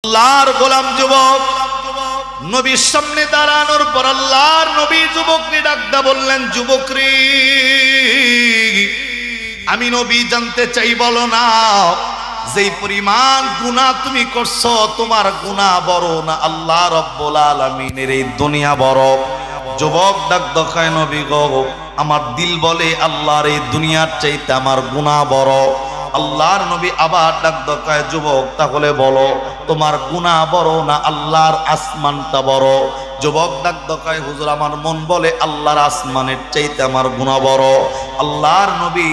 আল্লাহর গোলাম যুবক নবীর সামনে দাঁড়ানোর পর আল্লাহর নবী যুবককে ডাকদা বললেন, যুবকরে আমি নবী জানতে চাই, বলো না যেই পরিমাণ গুনাহ তুমি করছো, তোমার গুনাহ বড় না আল্লাহ রাব্বুল আলামিনের এই দুনিয়া বড়? যুবক ডাকদা কয়, নবী গো, আমার দিল বলে আল্লাহর এই দুনিয়ার চাইতে আমার গুনাহ বড়। আল্লাহর নবী আবার ডাকদা কয়, যুবক তাহলে বলো তোমার গুনাহ বড় না আল্লাহর আসমানটা বড়? যুবক ডাকদা কয়, হুজুর আমার মন বলে আল্লাহর আসমানের চাইতে আমার গুনাহ বড়। আল্লাহর নবী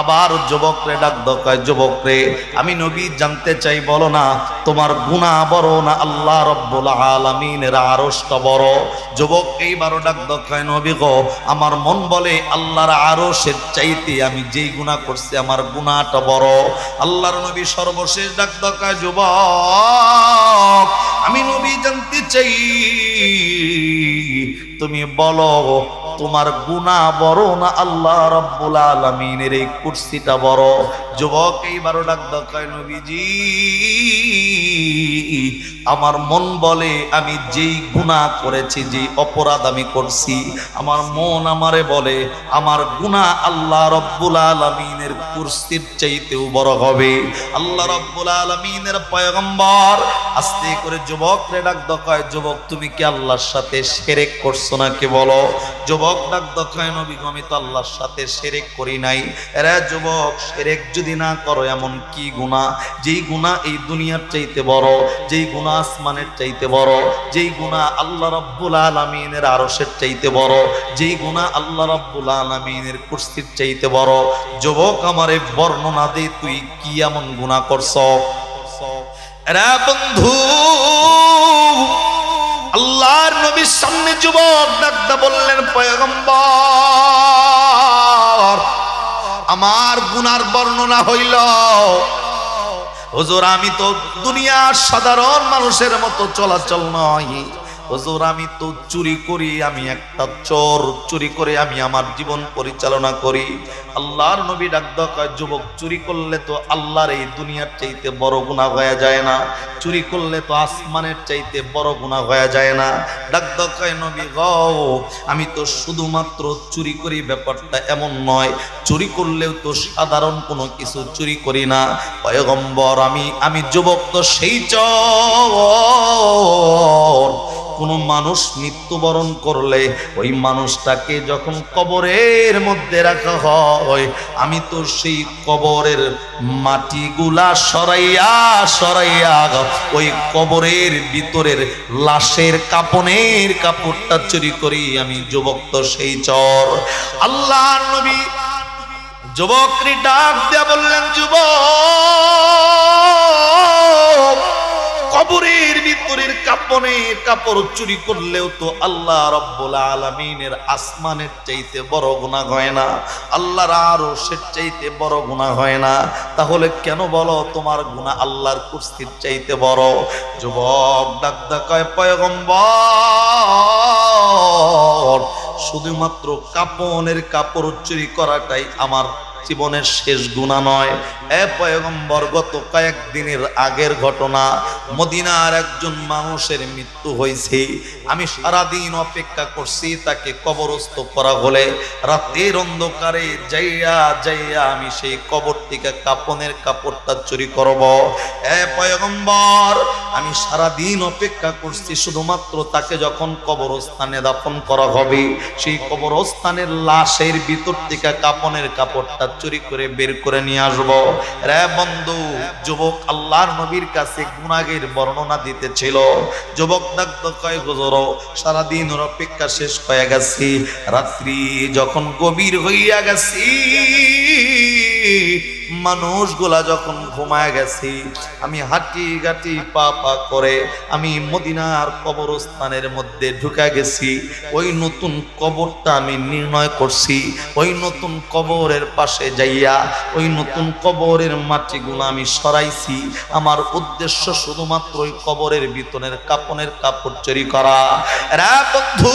আবার যুবকরে ডাকদা কয়, যুবকরে আমি নবী জানতে চাই, বলো না তোমার গুনাহ বড় না আল্লাহ রাব্বুল আলামিনের আরশটা বড়? যুবক এইবারও ডাকদা কয়, নবী গো, আমার মন বলে আল্লাহর আরশের চাইতে আমি যেই গুনাহ করছি আমার গুনাহটা বড়। আল্লাহর নবী সর্বশেষ ডাকদা কয়, যুবক আমি নবী জানতে চাই, তুমি বলো তোমার গুনাহ বড় না আল্লাহ রাব্বুল আলামিনের এই কুরসিটা বড়? যুবক এইবারও ডাকদা কয়, নবীজি আমার মন বলে আমি যেই গুনাহ করেছি, যেই অপরাধ আমি করছি, আমার মন আমারে বলে আমার গুনাহ আল্লাহ রাব্বুল আলামিনের কুরসির চাইতেও বড় হবে। আল্লাহ রাব্বুল আলামিনের পয়গম্বর আস্তে করে যুবকরে ডাকদা কয়, যুবক তুমি কি আল্লাহর সাথে শিরক করছো নাকি বলো? যুবক ডাকদা কয়, নবী গো, আমি তো আল্লাহর সাথে শিরক করি নাই। এরা যুবক, শিরক যদি না করো এমন কি গুনাহ, যেই গুনাহ এই দুনিয়ার চাইতে বড়, যেই গুনাহ আসমানের চাইতে বড়, যেই গুনাহ আল্লাহ রাব্বুল আলামিনের আরশের চাইতে বড়, যেই গুনাহ আল্লাহ রাব্বুল আলামিনের কুরসির চাইতে বড়? যুবক আমারে বর্ণনা দে, তুই কি এমন গুনাহ করছো? এরা বন্ধু আল্লাহর নবীর সামনে যুবক ডাকদা বললেন, পয়গম্বর আমার গুনার বর্ণনা হইল। হুজুর আমি তো দুনিয়ার সাধারণ মানুষের মতো চলাচল নয়, হুজুর আমি তো চুরি করি, আমি একটা চোর, চুরি করে আমি আমার জীবন পরিচালনা করি। আল্লাহর নবী ডাকদা কয়, যুবক চুরি করলে তো আল্লাহর এই দুনিয়ার চাইতে বড় গুনাহ হয়ে যায় না? চুরি করলে তো আসমানের চাইতে বড় গুনাহ হয়ে যায় না? ডাকদা কয়, নবী গো, আমি তো শুধুমাত্র চুরি করি ব্যাপারটা এমন নয়, চুরি করলেও তো সাধারণ কোনো কিছু চুরি করি না পয়গম্বর। আমি যুবক তো সেই চোর, কোনো মানুষ মৃত্যুবরণ করলে ওই মানুষটাকে যখন কবরের মধ্যে রাখা হয়, আমি তো সেই কবরের মাটিগুলা সরাইয়া সরাইয়া ওই কবরের ভিতরের লাশের কাপনের কাপড়টা চুরি করি। আমি যুবক তো সেই চোর। আল্লাহর নবী যুবককে ডাক দিয়া বললেন, যুবক কবরের ভিতরের কাপনের কাপড় চুরি করলেও তো আল্লাহ রাব্বুল আলামিনের আসমানের চাইতে বড় গুনাহ হয় না, আল্লাহর আরশের চাইতে বড় গুনাহ হয় না? তাহলে কেন বলো তোমার গুনাহ আল্লাহর কুরসির চাইতে বড়? যুবক ডাকদা কয়, পয়গম্বর শুধুমাত্র কাপনের কাপড় চুরি করাটাই আমার জীবনের শেষ গুনাহ নয়। এ পয়গম্বর, গত কয়েকদিনের আগের ঘটনা, মদিনার একজন মানুষের মৃত্যু হয়েছে। আমি সারাদিন অপেক্ষা করছি তাকে কবরস্থ করা হলে, রাতের অন্ধকারে যাইয়া যাইয়া আমি সেই কবর থেকে কাপনের কাপড়টা চুরি করব। এ পয়গম্বর, আমি সারাদিন অপেক্ষা করছি শুধুমাত্র তাকে যখন কবরস্থানে দাফন করা হবে, সেই কবরস্থানের লাশের ভিতর থেকে কাপনের কাপড়টা চুরি করে বের করে নিয়ে আসবো। রে বন্ধু, যুবক আল্লাহর নবীর কাছে গুনাহের বর্ণনা দিতেছিল। যুবক ডাকদা কয়, হুজুর সারাদিন ওর অপেক্ষা শেষ হয়ে গেছি, রাত্রি যখন গভীর হইয়া গেছি, মানুষগুলা যখন ঘুমায় গেছি, আমি হাঁটি গাটি পা পা করে আমি মদিনার কবরস্থানের মধ্যে ঢুকে গেছি। ওই নতুন কবরটা আমি নির্ণয় করছি, ওই নতুন কবরের পাশে যাইয়া ওই নতুন কবরের মাটিগুলো আমি সরাইছি। আমার উদ্দেশ্য শুধুমাত্র ওই কবরের ভিতরের কাপনের কাপড় চুরি করা। রে বন্ধু,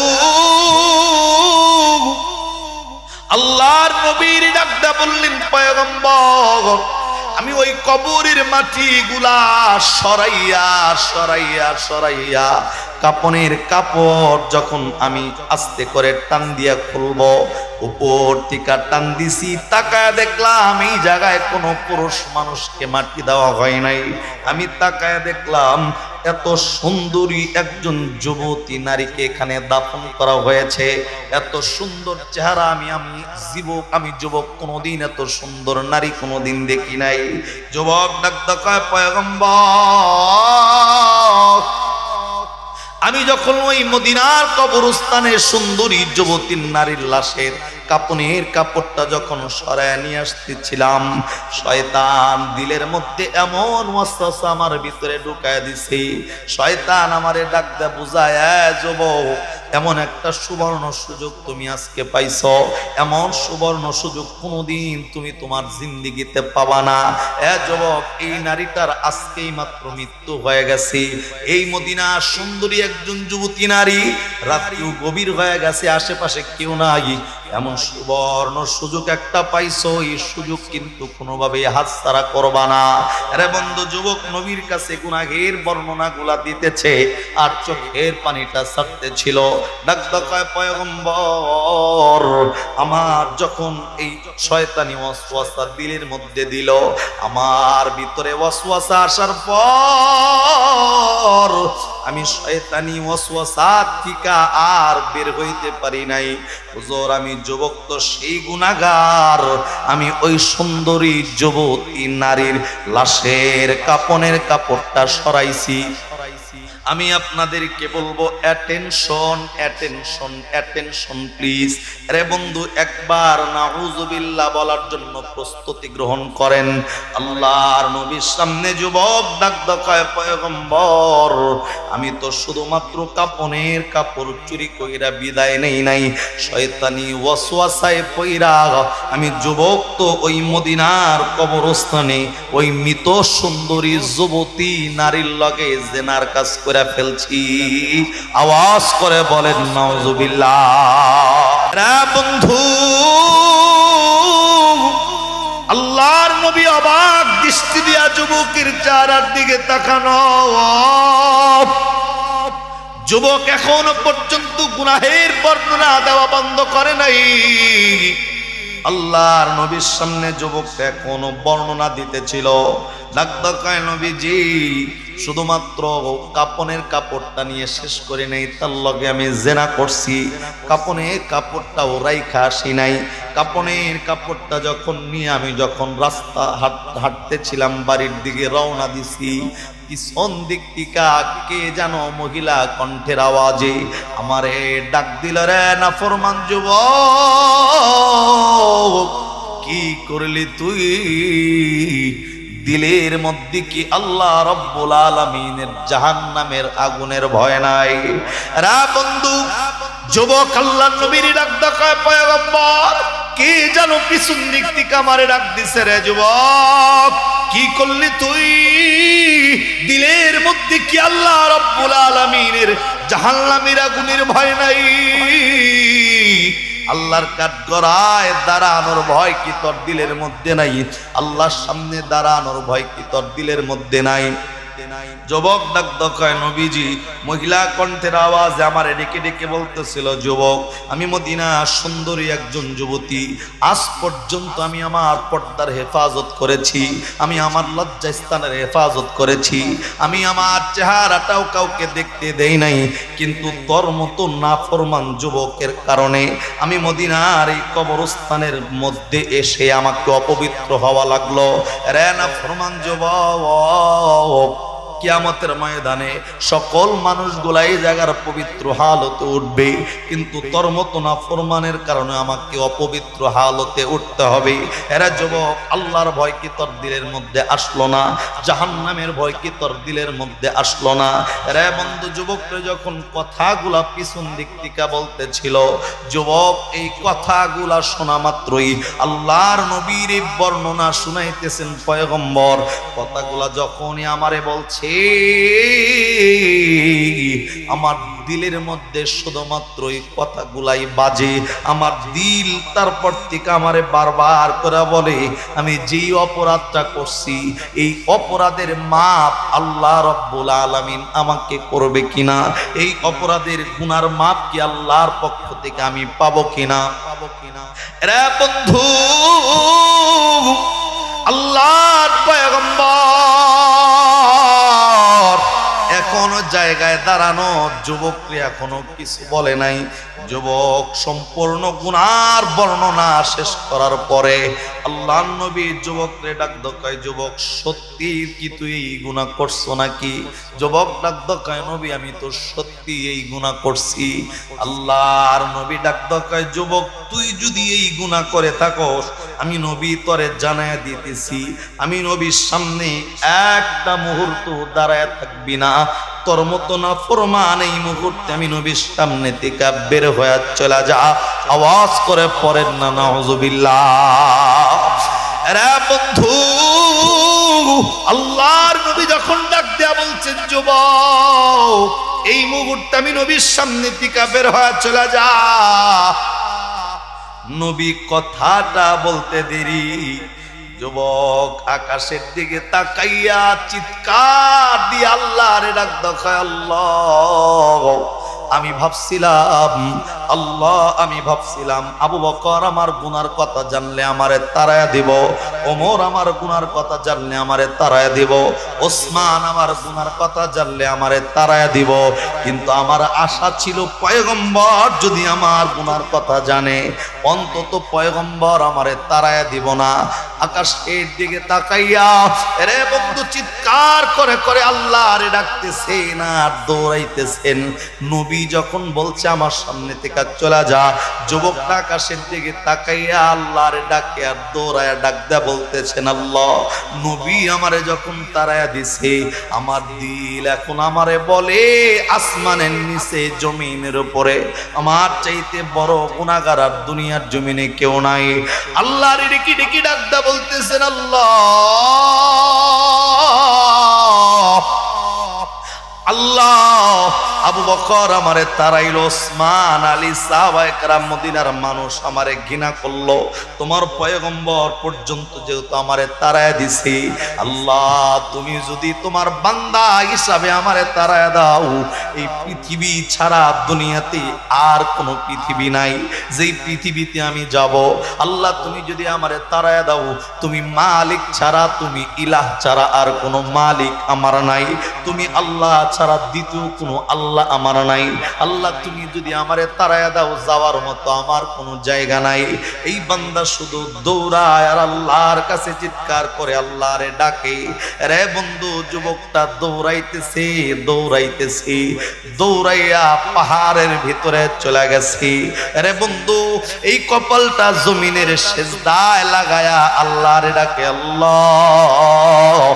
আল্লাহর নবীর ডাকদা বললেন, পয়গম্বর আমি ওই কবরের মাটিগুলা সরাইয়া সরাইয়া সরাইয়া কাপনের কাপড় যখন আমি আস্তে করে টান দিয়া খুলবো, উপর থেকে টান দিছি, তাকায় দেখলাম এই জায়গায় কোনো পুরুষ মানুষকে মাটি দেওয়া হয় নাই। আমি তাকায় দেখলাম এত সুন্দরী একজন যুবতী নারীকে এখানে দাফন করা হয়েছে। এত সুন্দর চেহারা আমি যুবক কোনোদিন এত সুন্দর নারী কোনোদিন দেখি নাই। যুবক ডাক কয়, পয়গম্বর, আমি যখন ওই মদিনার কবরস্থানে সুন্দরী যুবতী নারীর লাশের কাপনের কাপড়টা যখন সরায় নিয়ে আসতেছিলাম, শয়তান দিলের মধ্যে এমন ওয়াসওয়াসা আমার ভিতরে ঢুকায় দিছে। শয়তান আমারে ডাক দে বুঝায়, যুবক, এমন একটা সুবর্ণ সুযোগ তুমি আজকে পাইছো, এমন সুবর্ণ সুযোগ কোনোদিন তুমি তোমার জিন্দেগিতে পাবা না। যুবক, এই নারীটার আজকেই মাত্র মৃত্যু হয়ে গেছে। এই মদিনা সুন্দরী একজন যুবতী নারী, রাত্রিও গভীর হয়ে গেছে, আশেপাশে কেউ নাই, এমন সুবর্ণ সুযোগ একটা পাইছো, এই সুযোগ কিন্তু কোনোভাবে হাতছাড়া করবা না। আরে বন্ধু, যুবক নবীর কাছে গুনাহের বর্ণনাগুলা দিতেছে আর চোখের পানিটা ছাড়তেছিল। ডাক কয়, পয়গম্বর, আমার যখন এই শয়তানি ওয়াসওয়াসা দিলের মধ্যে দিল, আমার ভিতরে ওয়াসওয়াসা আসার পর আমি শয়তানি ওয়াসওয়াসা থেকে আর বের হইতে পারি নাই। হুজুর, আমি যুবক তো সেই গুনাহগার, আমি ওই সুন্দরী যুবতী নারীর লাশের কাপনের কাপড়টা সরাইছি। আমি আপনাদেরকে বলবো, অ্যাটেনশন অ্যাটেনশন অ্যাটেনশন প্লিজ। আরে বন্ধু, একবার নাউজুবিল্লাহ বলার জন্য প্রস্তুতি গ্রহণ করেন। আল্লাহর নবীর সামনে যুবক ডাক কয়, পয়গম্বর, আমি তো শুধুমাত্র কাপনের কাপড় চুরি কইরা বিদায় নেই নাই, শয়তানি ওয়াসওয়াসায় পইরা আমি যুবক তো ওই মদিনার কবরস্থানে ওই মৃত সুন্দরী যুবতী নারীর লগে জেনার কাজ করে ফেলছি। আওয়াজ করে বলেন নাউজুবিল্লাহ। রে বন্ধু, আল্লাহর নবী অবাক দৃষ্টি দিয়া যুবকের চেহারার দিকে তাকানো। যুবক এখনো পর্যন্ত গুনাহের বর্ণনা দেওয়া বন্ধ করে নাই। আল্লাহর নবীর সামনে যুবক এখনো বর্ণনা দিতেছিল। ডাক কয়, নবীজি, শুধুমাত্র কাপনের কাপড়টা নিয়ে শেষ করে নেই, তার লগে আমি জেনা করছি। কাপনের কাপড়টা রাইখা আসি নাই। কাপনের কাপড়টা যখন নিয়ে আমি যখন রাস্তা হাঁটতেছিলাম, বাড়ির দিকে রওনা দিছি, পিছন দিক থেকে কে যেন মহিলা কণ্ঠের আওয়াজে আমারে ডাক দিল, রে নাফরমান যুবক, কি করলি তুই? দিলের মধ্যে কি আল্লাহ রব্বুল আলামিনের জাহান্নামের আগুনের ভয় নাই? রা বন্ধু, যুবক আল্লাহর নবীর ডাক কয়, পয়গম্বর, কে যেন পিছন দিক থেকে আমারে ডাক দিছে, রে যুবক, কি করলি তুই? দিলের মধ্যে কি আল্লাহ রব্বুল আলামিনের জাহান্নামের আগুনের ভয় নাই? আল্লাহর কাঠগড়ায় দাঁড়ানোর ভয় কি তোর দিলের মধ্যে নাই? আল্লাহর সামনে দাঁড়ানোর ভয় কি তোর দিলের মধ্যে নাই? যুবক ডাক কয়, নবীজি, মহিলা কণ্ঠের আওয়াজ আমার ডেকে ডেকে বলতেছিল, যুবক, আমি মদিনা সুন্দরী একজন যুবতী, আজ পর্যন্ত আমি আমার পর্দার হেফাজত করেছি, আমি আমার লজ্জাস্থানের হেফাজত করেছি, আমি আমার চেহারাটাও কাউকে দেখতে দেই নাই, কিন্তু তোর মতো নাফরমান যুবকের কারণে আমি মদিনার এই কবরস্থানের মধ্যে এসে আমাকে অপবিত্র হওয়া লাগলো। রে নাফরমান যুবক, কিয়ামতের ময়দানে সকল মানুষগুলা এই জায়গার পবিত্র হালতে উঠবে, কিন্তু তোর মতো নাফরমানের কারণে আমাকে অপবিত্র হালতে উঠতে হবে। এরা যুবক, আল্লাহর ভয় কি তোর দিলের মধ্যে আসলো না? জাহান্নামের ভয় কি তোর দিলের মধ্যে আসলো না? এরা বন্ধু, যুবকরা যখন কথাগুলা পিছন দিক থেকে বলতেছিল, যুবক এই কথাগুলা শোনা মাত্রই আল্লাহর নবীর বর্ণনা শুনাইতেছেন পয়গম্বর। কথাগুলা যখনই আমারে বলছে, আমার দিলের মধ্যে শুধুমাত্র এই কথাগুলাই বাজে, আমার দিল তারপর থেকে আমারে বারবার করে বলে আমি যেই অপরাধটা করছি এই অপরাধের মাপ আল্লাহ রব্বুল আলামিন আমাকে করবে কিনা, এই অপরাধের গুনার মাপ কি আল্লাহর পক্ষ থেকে আমি পাবো কিনা। রে বন্ধু, আল্লাহর পয়গম্বর এখনো জায়গায় দাঁড়ানো, যুবকরে এখনো কিছু বলে নাই। যুবক সম্পূর্ণ গুনার বর্ণনা শেষ করার পরে আল্লাহর নবী যুবকরে ডাক দকায়, যুবক সত্যি কি তুই এই গুনাহ করছো নাকি? যুবক ডাক দকায়, নবী আমি তো সত্যি এই গুনাহ করছি। আল্লাহর নবী ডাক দকায়, যুবক তুই যদি এই গুনাহ করে থাকস আমি নবী তোরে জানায়া দিতেছি, আমি নবীর সামনে একটা মুহূর্ত দাঁড়ায় থাকবি না, তোর মতো না ফরমান এই মুহূর্তে আমি নবীর সামনে থেকে বের হয়ে চলে যা। আওয়াজ করে পড়েন না নাউযুবিল্লাহ। রে বন্ধু, আল্লাহর নবী যখন ডাক দেয়া বলছেন যুবক এই মুহূর্তে আমি নবীর সামনে থেকে বের হয়ে চলে যা, নবী কথাটা বলতে দেরি যুবক আকাশের দিকে তাকাইয়া চিৎকার দিয়ে আল্লাহরে ডাক দেখায়, আল্লাহ আমি ভাবছিলাম, আল্লাহ আমি ভাবছিলাম আবু বকর আমার গুনার কথা জানলে আমারে তাড়ায়া দিব, ওমর আমার গুনার কথা জানলে আমারে তাড়ায়া দিব, ওসমান আমার গুনার কথা জানলে আমারে তাড়ায়া দিব, কিন্তু আমার আশা ছিল পয়গম্বর যদি আমার গুনার কথা জানে অন্তত পয়গম্বর আমারে তাড়ায়া দিব না। আকাশের দিকে তাকাইয়া রে বন্ধু চিৎকার করে করে আল্লাহরে ডাকতেছেন আর দৌড়াইতেছেন। নবী যখন বলছে আমার সামনে থেকে চলে যা, যুবকটা আকাশের দিকে তাকাইয়া আল্লাহরে ডাকে আর দৌড়ায়া ডাক দেয়া বলতেছেন, আল্লাহ নবী আমারে যখন তাড়ায়া দিছে আমার দিল এখন আমারে বলে আসমানের নিচে জমিনের উপরে আমার চাইতে বড় গুনাহগার আর দুনিয়ার জমিনে কেউ নাই। আল্লাহরে ডেকে ডেকে ডাক দেয়া বলতেছেন, আল্লাহ আল্লাহ আবু বকর আমারে তাড়াইলো, ওসমান আলী সাহাবায়ে কেরাম মদিনার মানুষ আমারে ঘৃণা করলো, তোমার পয়গম্বর পর্যন্ত যেহেতু আমারে তাড়ায়া দিছে, আল্লাহ তুমি যদি তোমার বান্দা হিসাবে আমারে তাড়ায়া দাও এই পৃথিবী ছাড়া দুনিয়াতে আর কোনো পৃথিবী নাই যেই পৃথিবীতে আমি যাব, আল্লাহ তুমি যদি আমারে তাড়ায়া দাও তুমি মালিক ছাড়া, তুমি ইলাহ ছাড়া আর কোনো মালিক আমার নাই, তুমি আল্লাহ ছাড়া দ্বিতীয় কোনো আল্লাহ আমার নাই, আল্লাহ তুমি যদি আমারে তাড়ায়া দাও যাওয়ার মতো আমার কোনো জায়গা নাই। এই বান্দা শুধু দৌড়ায় আর আল্লাহর কাছে চিৎকার করে আল্লাহরে ডাকে। রে বন্ধু যুবকটা দৌড়াইতেছে দৌড়াইতেছে দৌড়াইয়া পাহাড়ের ভিতরে চলে গেছে। রে বন্ধু এই কপালটা জমিনের সেজদায় লাগায়া আল্লাহরে ডাকে, আল্লাহ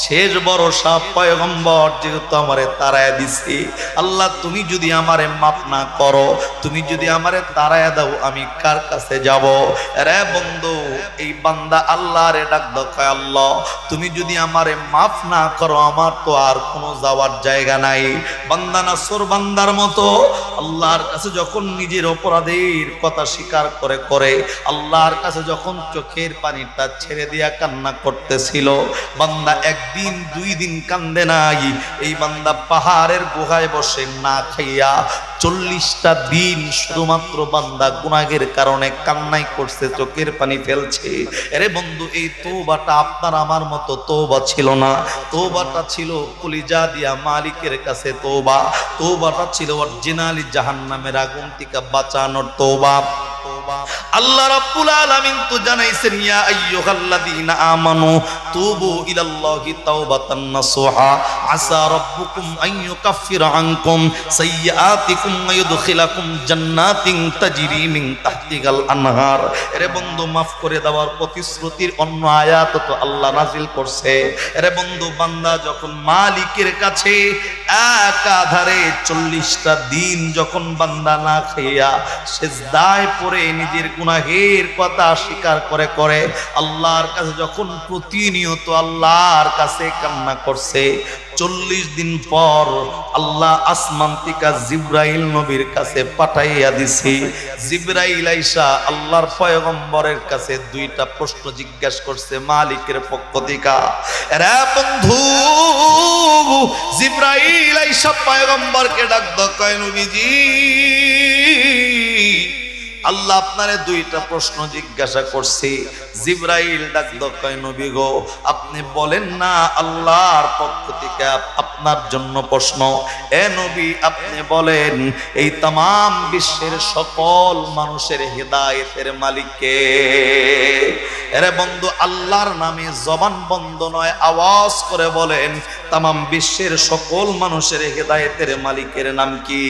শেষ ভরসা পয়গম্বর যেহেতু আমারে তাড়ায়া দিছে, আল্লাহ তুমি যদি আমারে মাফ না করো, তুমি যদি আমারে তাড়ায়া দাও আমি কার কাছে যাব। রে বন্ধু এই বান্দা আল্লাহরে ডাক দেখায়, আল্লাহ তুমি যদি আমারে মাফ না করো আমার তো আর কোনো যাওয়ার জায়গা নাই। বান্দা নাসর বান্দার মতো আল্লাহর কাছে যখন নিজের অপরাধের কথা স্বীকার করে করে আল্লাহর কাছে যখন চোখের পানিটা ছেড়ে দিয়া কান্না করতেছিল, বান্দা একদিন দুই দিন কান্দে নাই, এই বান্দা পাহাড়ের গুহায় বসে না খাইয়া 40টা দিন শুধুমাত্র বান্দা গুনাহের কারণে কান্নাই করছে, চোখের পানি ফেলছে। আরে বন্ধু এই তওবাটা আপনার আমার মতো তওবা ছিল না, তওবাটা ছিল কলিজা দিয়া মালিকের কাছে তওবা, তওবাটা ছিল অরিজিনালি জাহান্নামের আগুন থেকে বাঁচানোর তওবা। আল্লাহ রাব্বুল আলামিন তো জানাইছেন, ইয়া আইয়ুহাল্লাযীনা আমানু তুবু ইলাল্লাহি তাওবাতান নাসুহা আসা রাব্বুকুম আন ইউকাফফিরা আনকুম সাইয়্যাতিকুম ওয়া ইউদখিলাকুম জান্নাতিন তাজরি মিন তাহতিহাল আনহার। এরে বন্ধু মাফ করে দেওয়ার প্রতিশ্রুতির অন্য আয়াত তো আল্লাহ নাজিল করছে। এরে বন্ধু বান্দা যখন মালিকের কাছে একাধারে 40টা দিন যখন বান্দা না খাইয়া সিজদায় পড়ে নিজের নিজের গুনাহের কথা স্বীকার করে করে আল্লাহর কাছে যখন প্রতিনিয়ত আল্লাহর কাছে কান্না করছে, 40 দিন পর আল্লাহ আসমান থেকে জিবরাইল নবীর কাছে পাঠাইয়া দিছে। জিবরাইল আইসা আল্লাহর পয়গম্বরের কাছে 2টা প্রশ্ন জিজ্ঞাসা করছে মালিকের পক্ষ থেকে। রে বন্ধু, জিবরাইল আইসা পয়গম্বরকে ডাক কয় নবীজি, আল্লাহ আপনারে 2টা প্রশ্ন জিজ্ঞাসা করছে। জিবরাইল ডাক কয় নবী গো, আপনি বলেন না আল্লাহর পক্ষ থেকে আপনার জন্য প্রশ্ন। এ নবী আপনি বলেন, এই तमाम বিশ্বের সকল মানুষের হেদায়েতের মালিক কে? এরে বন্ধু, আল্লাহর নামে জবান বন্ধ নয়, আওয়াজ করে বলেন तमाम বিশ্বের সকল মানুষের হেদায়েতের মালিকের নাম কি?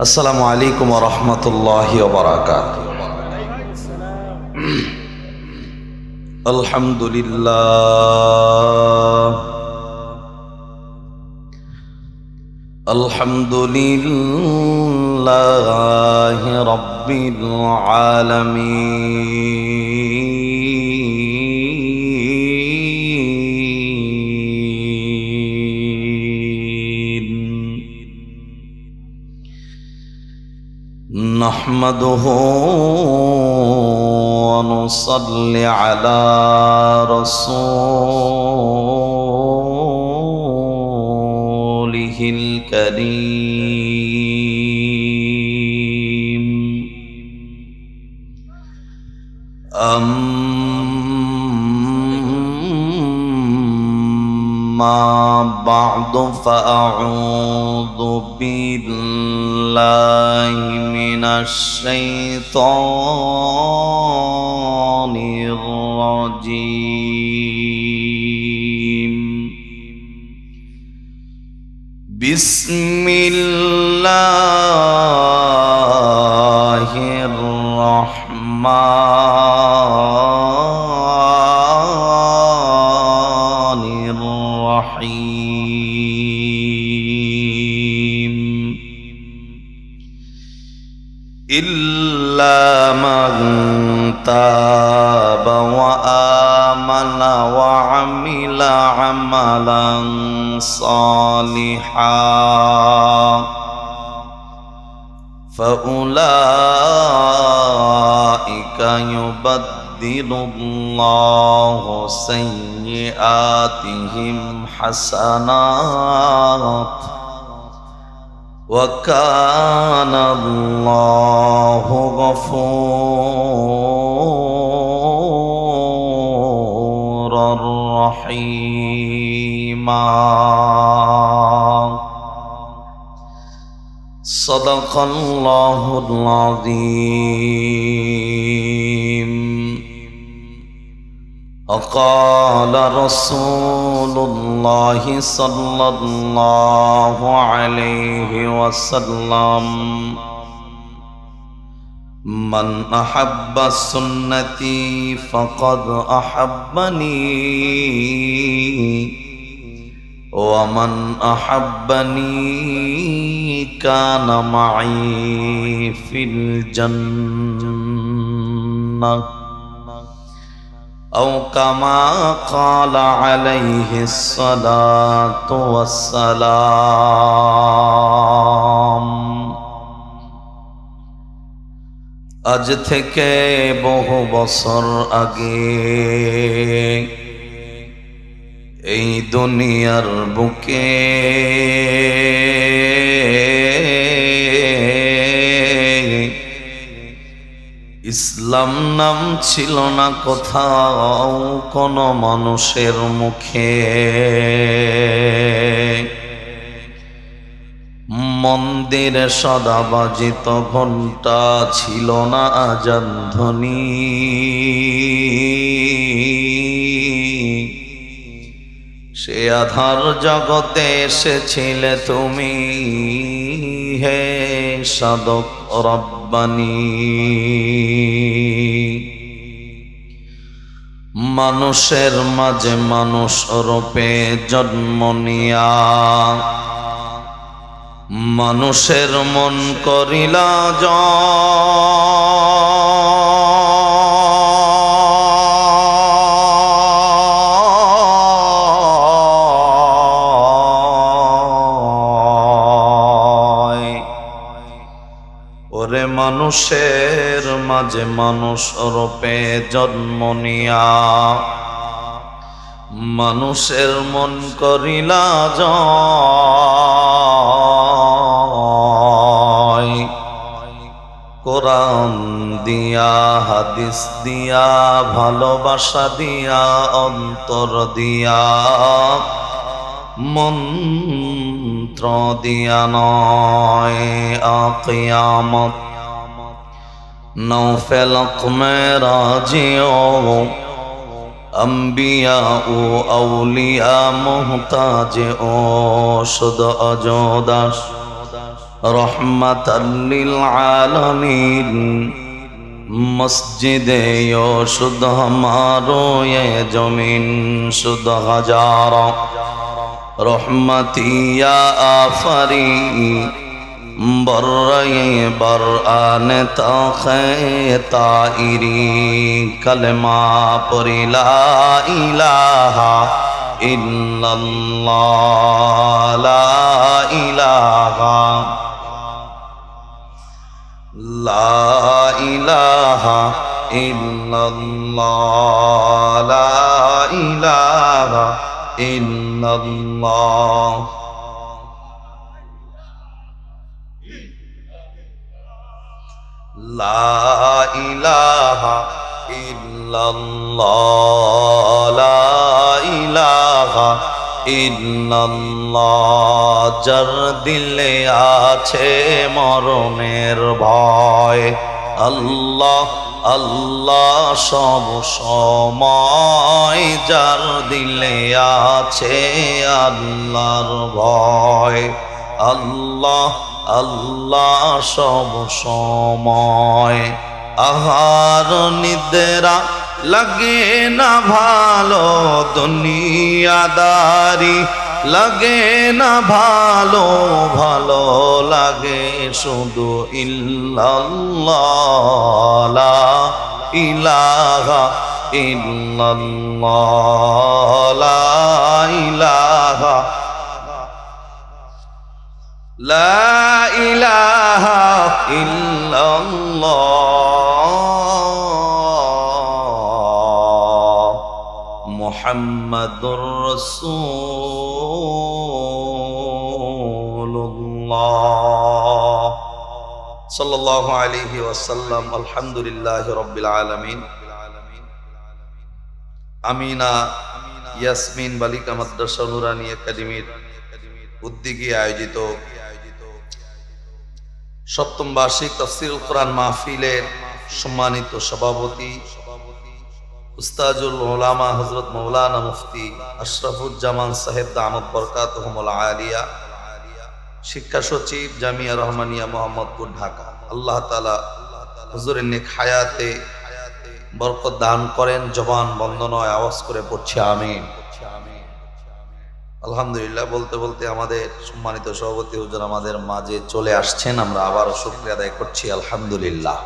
আসসালামু আলাইকুম ওয়া রাহমাতুল্লাহি ওয়া বারাকাতুহু। আলহামদুলিল্লাহ আলহামদুলিল্লাহি রাব্বিল আলামিন। নাহমাদুহু ওয়া নুসাল্লি আলা রাসূলিহিল কারীম। أما بعد فأعوذ بالله من الشيطان الرجيم. بسم الله الرحمن الرحيم. إلا من تاب وآمن وعمل عملا صالحا فأولئك يبدل الله سيئاتهم حسنات وكان الله غفورا رحيما. صدق الله العظيم. وقال رسول الله صلى الله عليه وسلم: من أحب سنتي فقد أحبني ومن أحبني كان معي في الجنة أو كما قال عليه الصلاة والسلام. আজ থেকে বহু বছর আগে এই দুনিয়ার বুকে ইসলাম নাম ছিল না কোথাও কোনো মানুষের মুখে। মন্দিরে সদা বাজিত ঘণ্টা ছিল না আজান ধ্বনি। সে আধার জগতে এসেছিলে তুমি হে সাধক রব্বানী। মানুষের মাঝে মানুষ রূপে জন্ম নিয়া মানুষের মন করিলা জয়। মানুষের মাঝে মানুষ রূপে জন্ম নিয়া মানুষের মন করিলা জয় কোরআন দিয়া হাদিস দিয়া ভালোবাসা দিয়া অন্তর দিয়া মন্ত্র দিয়া নয় কিয়ামত নৌফেল মেরাজিও अम्बिया ओ औलिया मोहताज ओ शुद अजोदास रहमतल लिल आलमीन मस्जिदे यो शुद हमारो ये जमीन शुद हजारा रहमतिया आफरी बर्रे बरआन ताखे ताइरी कलमा परि ला इलाहा इल्लल्लाह ला इलाहा इल्लल्लाह ला इलाहा इल्लल्लाह ला इलाहा इल्लल्लाह ला इलाहा इल्लल्लाह जर दिले आछे मरণের ভয় আল্লাহ আল্লাহ সব সময় যার দিলে আছে আল্লাহর ভয় আল্লাহ আল্লাহ সব সময় আহার নিদ্রা লাগে না ভালো দুনিয়াদারি লাগে না ভালো ভালো লাগে শুধু ইল্লাল্লাহ লা ইলাহা ইল্লাল্লাহ লা ইলাহা লা ইলাহা ইল্লাল্লাহ মুহাম্মাদুর রাসূলুল্লাহ সাল্লাল্লাহু আলাইহি ওয়াসাল্লাম আলহামদুলিল্লাহি রাব্বিল আলামিন আমিনা ইয়াসমিন বালিকা মাদ্রাসা নুরানী একাডেমির উদ্যোগে আয়োজিত সপ্তম বার্ষিক তাফসীরুল কোরআন মাহফিলের সম্মানিত সভাপতি উস্তাজুল উলামা হযরত মাওলানা মুফতি আশরাফুজ্জামান সাহেব দামাত বরকাতুহুমুল আলিয়া শিক্ষা সচিব জামিয়া রহমানিয়া মোহাম্মদপুর ঢাকা আল্লাহ তাআলা হুজুরের নেক হায়াতে বরকত দান করেন জবান বন্ধ নয় আওয়াজ করে পড়ছি আমিন আলহামদুলিল্লাহ বলতে বলতে আমাদের সম্মানিত সভাপতি হুজুর আমাদের মাঝে চলে আসছেন আমরা আবারও শুকরিয়া আদায় করছি আলহামদুলিল্লাহ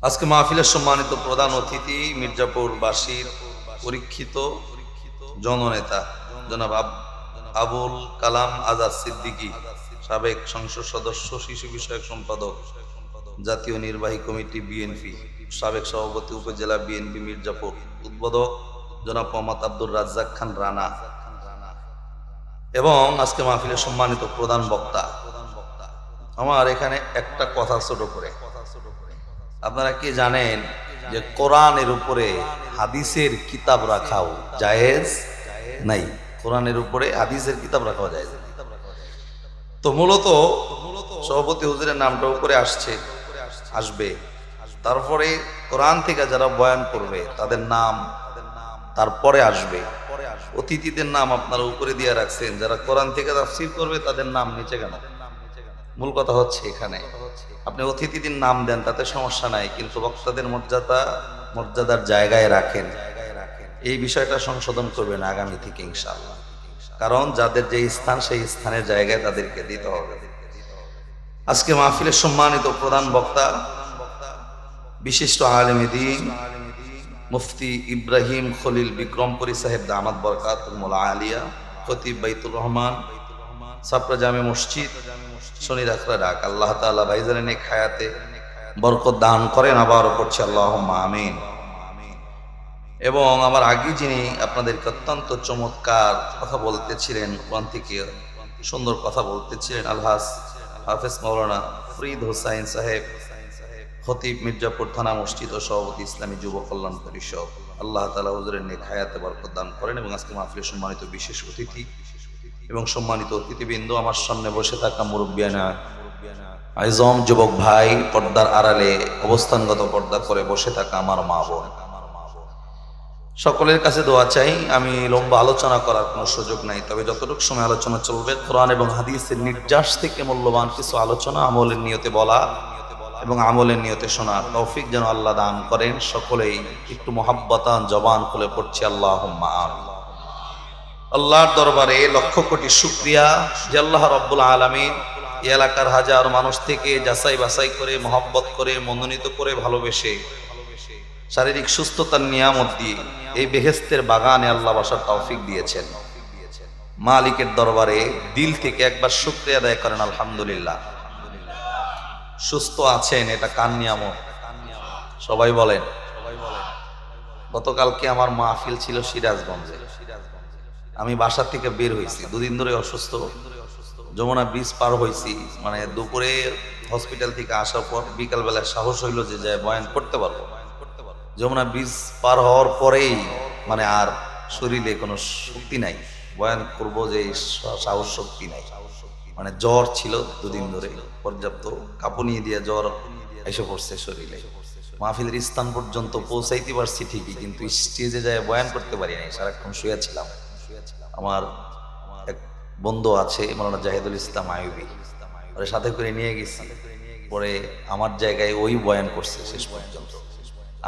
আজকে মাহফিলের সম্মানিত প্রধান অতিথি মির্জাপুরবাসীর পরীক্ষিত জননেতা জনাব আবুল কালাম আজাদ সিদ্দিকী সাবেক সংসদ সদস্য শিশু বিষয়ক সম্পাদক জাতীয় নির্বাহী কমিটি বিএনপি সাবেক সভাপতি উপজেলা বিএনপি মির্জাপুর উদ্বোধক জনাব মোহাম্মদ আব্দুর রাজ্জাক খান রানা এবং আজকে মাহফিলের সম্মানিত প্রধান বক্তা আমার এখানে একটা কথা ছোট করে আপনারা কি জানেন যে কোরআনের উপরে হাদিসের কিতাব রাখাও জায়েজ নাই কোরআনের উপরে হাদিসের কিতাব রাখাও জায়েজ তো মূলত সভাপতি হুজুরের নামটা উপরে আসবে তারপরে কোরআন থেকে যারা বয়ান করবে তাদের নাম তারপরে আসবে অতিথিদের নাম আপনারা উপরে দিয়ে রাখছেন যারা কোরআন থেকে তাফসীর করবে তাদের নাম নিচে কেন মূল কথা হচ্ছে এখানে আপনি অতিথিদের নাম দেন তাতে সমস্যা নাই কিন্তু বক্তাদের মর্যাদার জায়গায় রাখেন এই বিষয়টা সংশোধন করবেন আগামী থেকে ইনশাআল্লাহ কারণ যাদের যে স্থান সেই স্থানের জায়গায় তাদেরকে দিতে হবে আজকে মাহফিলের সম্মানিত প্রধান বক্তা বিশিষ্ট আলেমে দ্বীন মুফতি ইব্রাহিম খলিল বিক্রমপুরী সাহেব দামাত বরকাতুহুমুল আলিয়া খতিব বাইতুর রহমান ছাপড়া জামে মসজিদ, শনি রাখরা ডাক। আল্লাহ তাআলা ভাইজানের নেক হায়াতে বরকত দান করেন, আবারও পড়ছি আল্লাহুম্মা আমিন। এবং আমার আগে যিনি আপনাদেরকে অত্যন্ত চমৎকার কথা বলতেছিলেন, কোরআন থেকে সুন্দর কথা বলতেছিলেন, আলহাজ হাফেজ মাওলানা ফরিদ হোসাইন সাহেব, খতিব মির্জাপুর থানা মসজিদ ও সভাপতি ইসলামী যুব কল্যাণ পরিষদ, আল্লাহ তাআলা হুজুরের নেক হায়াতে বরকত দান করেন। এবং আজকে মাহফিলের সম্মানিত বিশেষ অতিথি এবং সম্মানিত অতিথিবৃন্দ, আমার সামনে বসে থাকা মুরব্বিয়ানা আইজম, যুবক ভাই, পর্দার আড়ালে অবস্থানগত পর্দা করে বসে থাকা আমার মা বোন, সকলের কাছে দোয়া চাই। আমি লম্বা আলোচনা করার কোনো সুযোগ নাই, তবে যতটুকু সময় আলোচনা চলবে কোরআন এবং হাদিসের নির্যাস থেকে মূল্যবান কিছু আলোচনা আমলের নিয়তে বলা এবং আমলের নিয়তে শোনা তৌফিক যেন আল্লাহ দান করেন। সকলেই একটু মোহাব্বতান জবান খুলে পড়ছি আল্লাহুম্মা আমিন। আল্লাহর দরবারে লক্ষ কোটি শুকরিয়া যে আল্লাহ রাব্বুল আলামিন এই এলাকার হাজার মানুষ থেকে যাচাই বাছাই করে, মহব্বত করে, মনোনীত করে, ভালোবেসে, শারীরিক সুস্থতার নিয়ামত দিয়ে এই বেহেশতের বাগানে আল্লাহ বসার তৌফিক দিয়েছেন। মালিকের দরবারে দিল থেকে একবার শুকরিয়া আদায় করেন আলহামদুলিল্লাহ। সুস্থ আছেন, এটা কার নিয়ামত? সবাই বলেন। গতকালকে আমার মাহফিল ছিল সিরাজগঞ্জে। আমি বাসা থেকে বের হয়েছি, দুদিন ধরে অসুস্থ, যমুনা ব্রিজ পার হয়েছি, মানে দুপুরে হসপিটাল থেকে আসার পর বিকালবেলা সাহস হইল যে যায় বয়ান করতে পারবো। যমুনা ব্রিজ পার হওয়ার পরেই মানে আর শরীরে কোনো শক্তি নাই, বয়ান করব যে সাহস শক্তি নাই। মানে জ্বর ছিল দুদিন ধরে, পর্যাপ্ত কাঁপুনি দিয়ে জ্বর এসে পড়ছে শরীরে। মাহফিলের স্থান পর্যন্ত পৌঁছাইতে পারছি ঠিকই, কিন্তু স্টেজে যায় বয়ান করতে পারি নাই, সারাক্ষণ শুয়েছিলাম। আমার এক বন্ধু আছে মাওলানা জাহিদুল ইসলাম আইয়ুবী, ওর সাথে করে নিয়ে গেছি, পরে আমার জায়গায় ওই বয়ান করছে শেষ পর্যন্ত।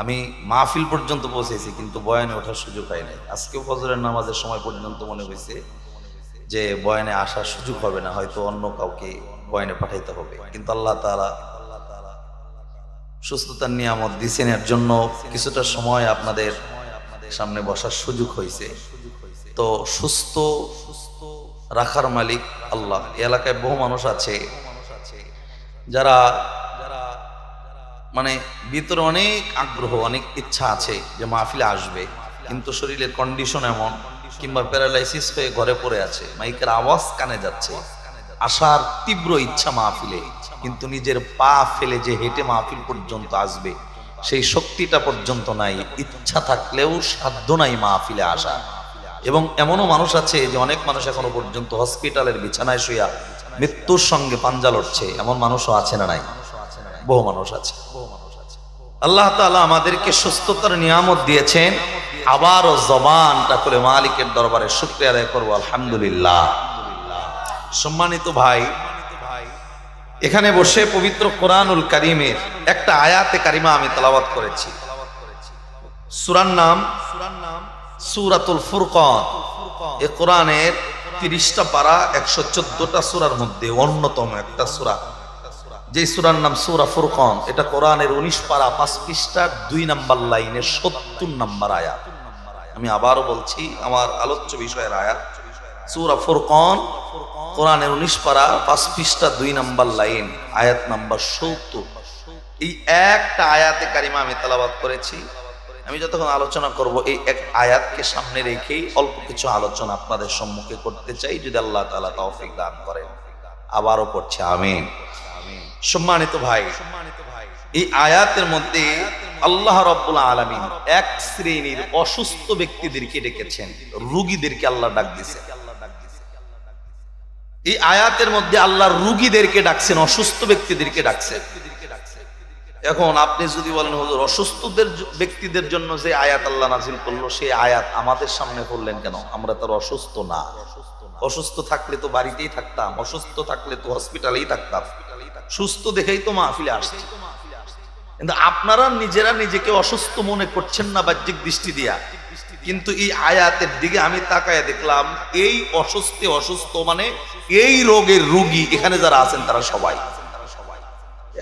আমি মাহফিল পর্যন্ত পৌঁছেছি, কিন্তু বয়ানে ওঠার সুযোগ হয় নাই। আজকেও ফজরের নামাজের সময় পর্যন্ত মনে হয়েছে যে বয়ানে আসার সুযোগ হবে না, হয়তো অন্য কাউকে বয়ানে পাঠাইতে হবে। কিন্তু আল্লাহ তাআলা সুস্থতার নিয়ামত দিয়েছেন, এর জন্য কিছুটা সময় আপনাদের সামনে বসার সুযোগ হয়েছে। তো সুস্থ রাখার মালিক আল্লাহ। এলাকায় বহু মানুষ আছে যারা মানে ভিতরে অনেক আগ্রহ, অনেক ইচ্ছা আছে যে মাহফিলে আসবে, কিন্তু শরীরের কন্ডিশন এমন, কিংবা প্যারালাইসিস হয়ে ঘরে পড়ে আছে, মাইকের আওয়াজ কানে যাচ্ছে, আসার তীব্র ইচ্ছা মাহফিলে, কিন্তু নিজের পা ফেলে যে হেঁটে মাহফিল পর্যন্ত আসবে সেই শক্তিটা পর্যন্ত নাই, ইচ্ছা থাকলেও সাধ্য নাই মাহফিলে আসা। এবং এমনও মানুষ আছে যে অনেক মানুষ এখনো পর্যন্ত হসপিটালের বিছানায় শুয়া মৃত্যুর সঙ্গে পাঞ্জা লড়ছে, এমন মানুষও আছে না নাই? বহু মানুষ আছে। আল্লাহ তাআলা আমাদেরকে সুস্থতার নিয়ামত দিয়েছেন, আবারও জবানটা করে মালিকের দরবারে শুকরিয়া আদায় করবো আলহামদুলিল্লাহ। সম্মানিত ভাই, এখানে বসে পবিত্র কোরআনুল কারীমের একটা আয়াতে কারিমা আমি তেলাওয়াত করেছি। সূরার নাম সূরাতুল ফুরকান। এই কোরআনের 30টা পারা 114টা সূরার মধ্যে অন্যতম একটা সূরা, যে সূরার নাম সূরা ফুরকান। এটা কোরআনের 19 পারা 5 পৃষ্ঠার 2 নম্বর লাইনের 70 নম্বর আয়াত। আমি আবারও বলছি, আমার আলোচ্য বিষয়ের আয়াত সূরা ফুরকান, কোরআনের 19 পারা 5 পৃষ্ঠা 2 নম্বর লাইন, আয়াত নাম্বার 70। এই একটা আয়াতে কারিমা আমি তেলাওয়াত করেছি। আমি যতক্ষণ আলোচনা করব এই এক আয়াতকে সামনে রেখেই অল্প কিছু আলোচনা আপনাদের সম্মুখে করতে চাই, যদি আল্লাহ তাআলা তৌফিক দান করেন। আবারও পড়ছি আমিন। সম্মানিত ভাই, এই আয়াতের মধ্যে আল্লাহ রাব্বুল আলামিন এক শ্রেণীর অসুস্থ ব্যক্তিদেরকে ডেকেছেন, রোগীদেরকে আল্লাহ ডাক দিয়েছেন। এই আয়াতের মধ্যে আল্লাহ রোগীদেরকে ডাকছেন, অসুস্থ ব্যক্তিদেরকে ডাকছেন। এখন আপনি যদি বলেন হুজুর অসুস্থদের ব্যক্তিদের জন্য যে আয়াত আল্লাহ নাযিল করলো সেই আয়াত আমাদের সামনে পড়লেন কেন? আমরা তো অসুস্থ না। অসুস্থ থাকলে তো বাড়িতেই থাকতাম, অসুস্থ থাকলে তো হসপিটালেই থাকতাম, সুস্থ দেখেই তো মাহফিলে আসছি। কিন্তু আপনারা নিজেরা নিজেকে অসুস্থ মনে করছেন না বাহ্যিক দৃষ্টি দিয়া, কিন্তু এই আয়াতের দিকে আমি তাকায় দেখলাম এই অসুস্থ মানে এই রোগের রোগী এখানে যারা আছেন তারা সবাই।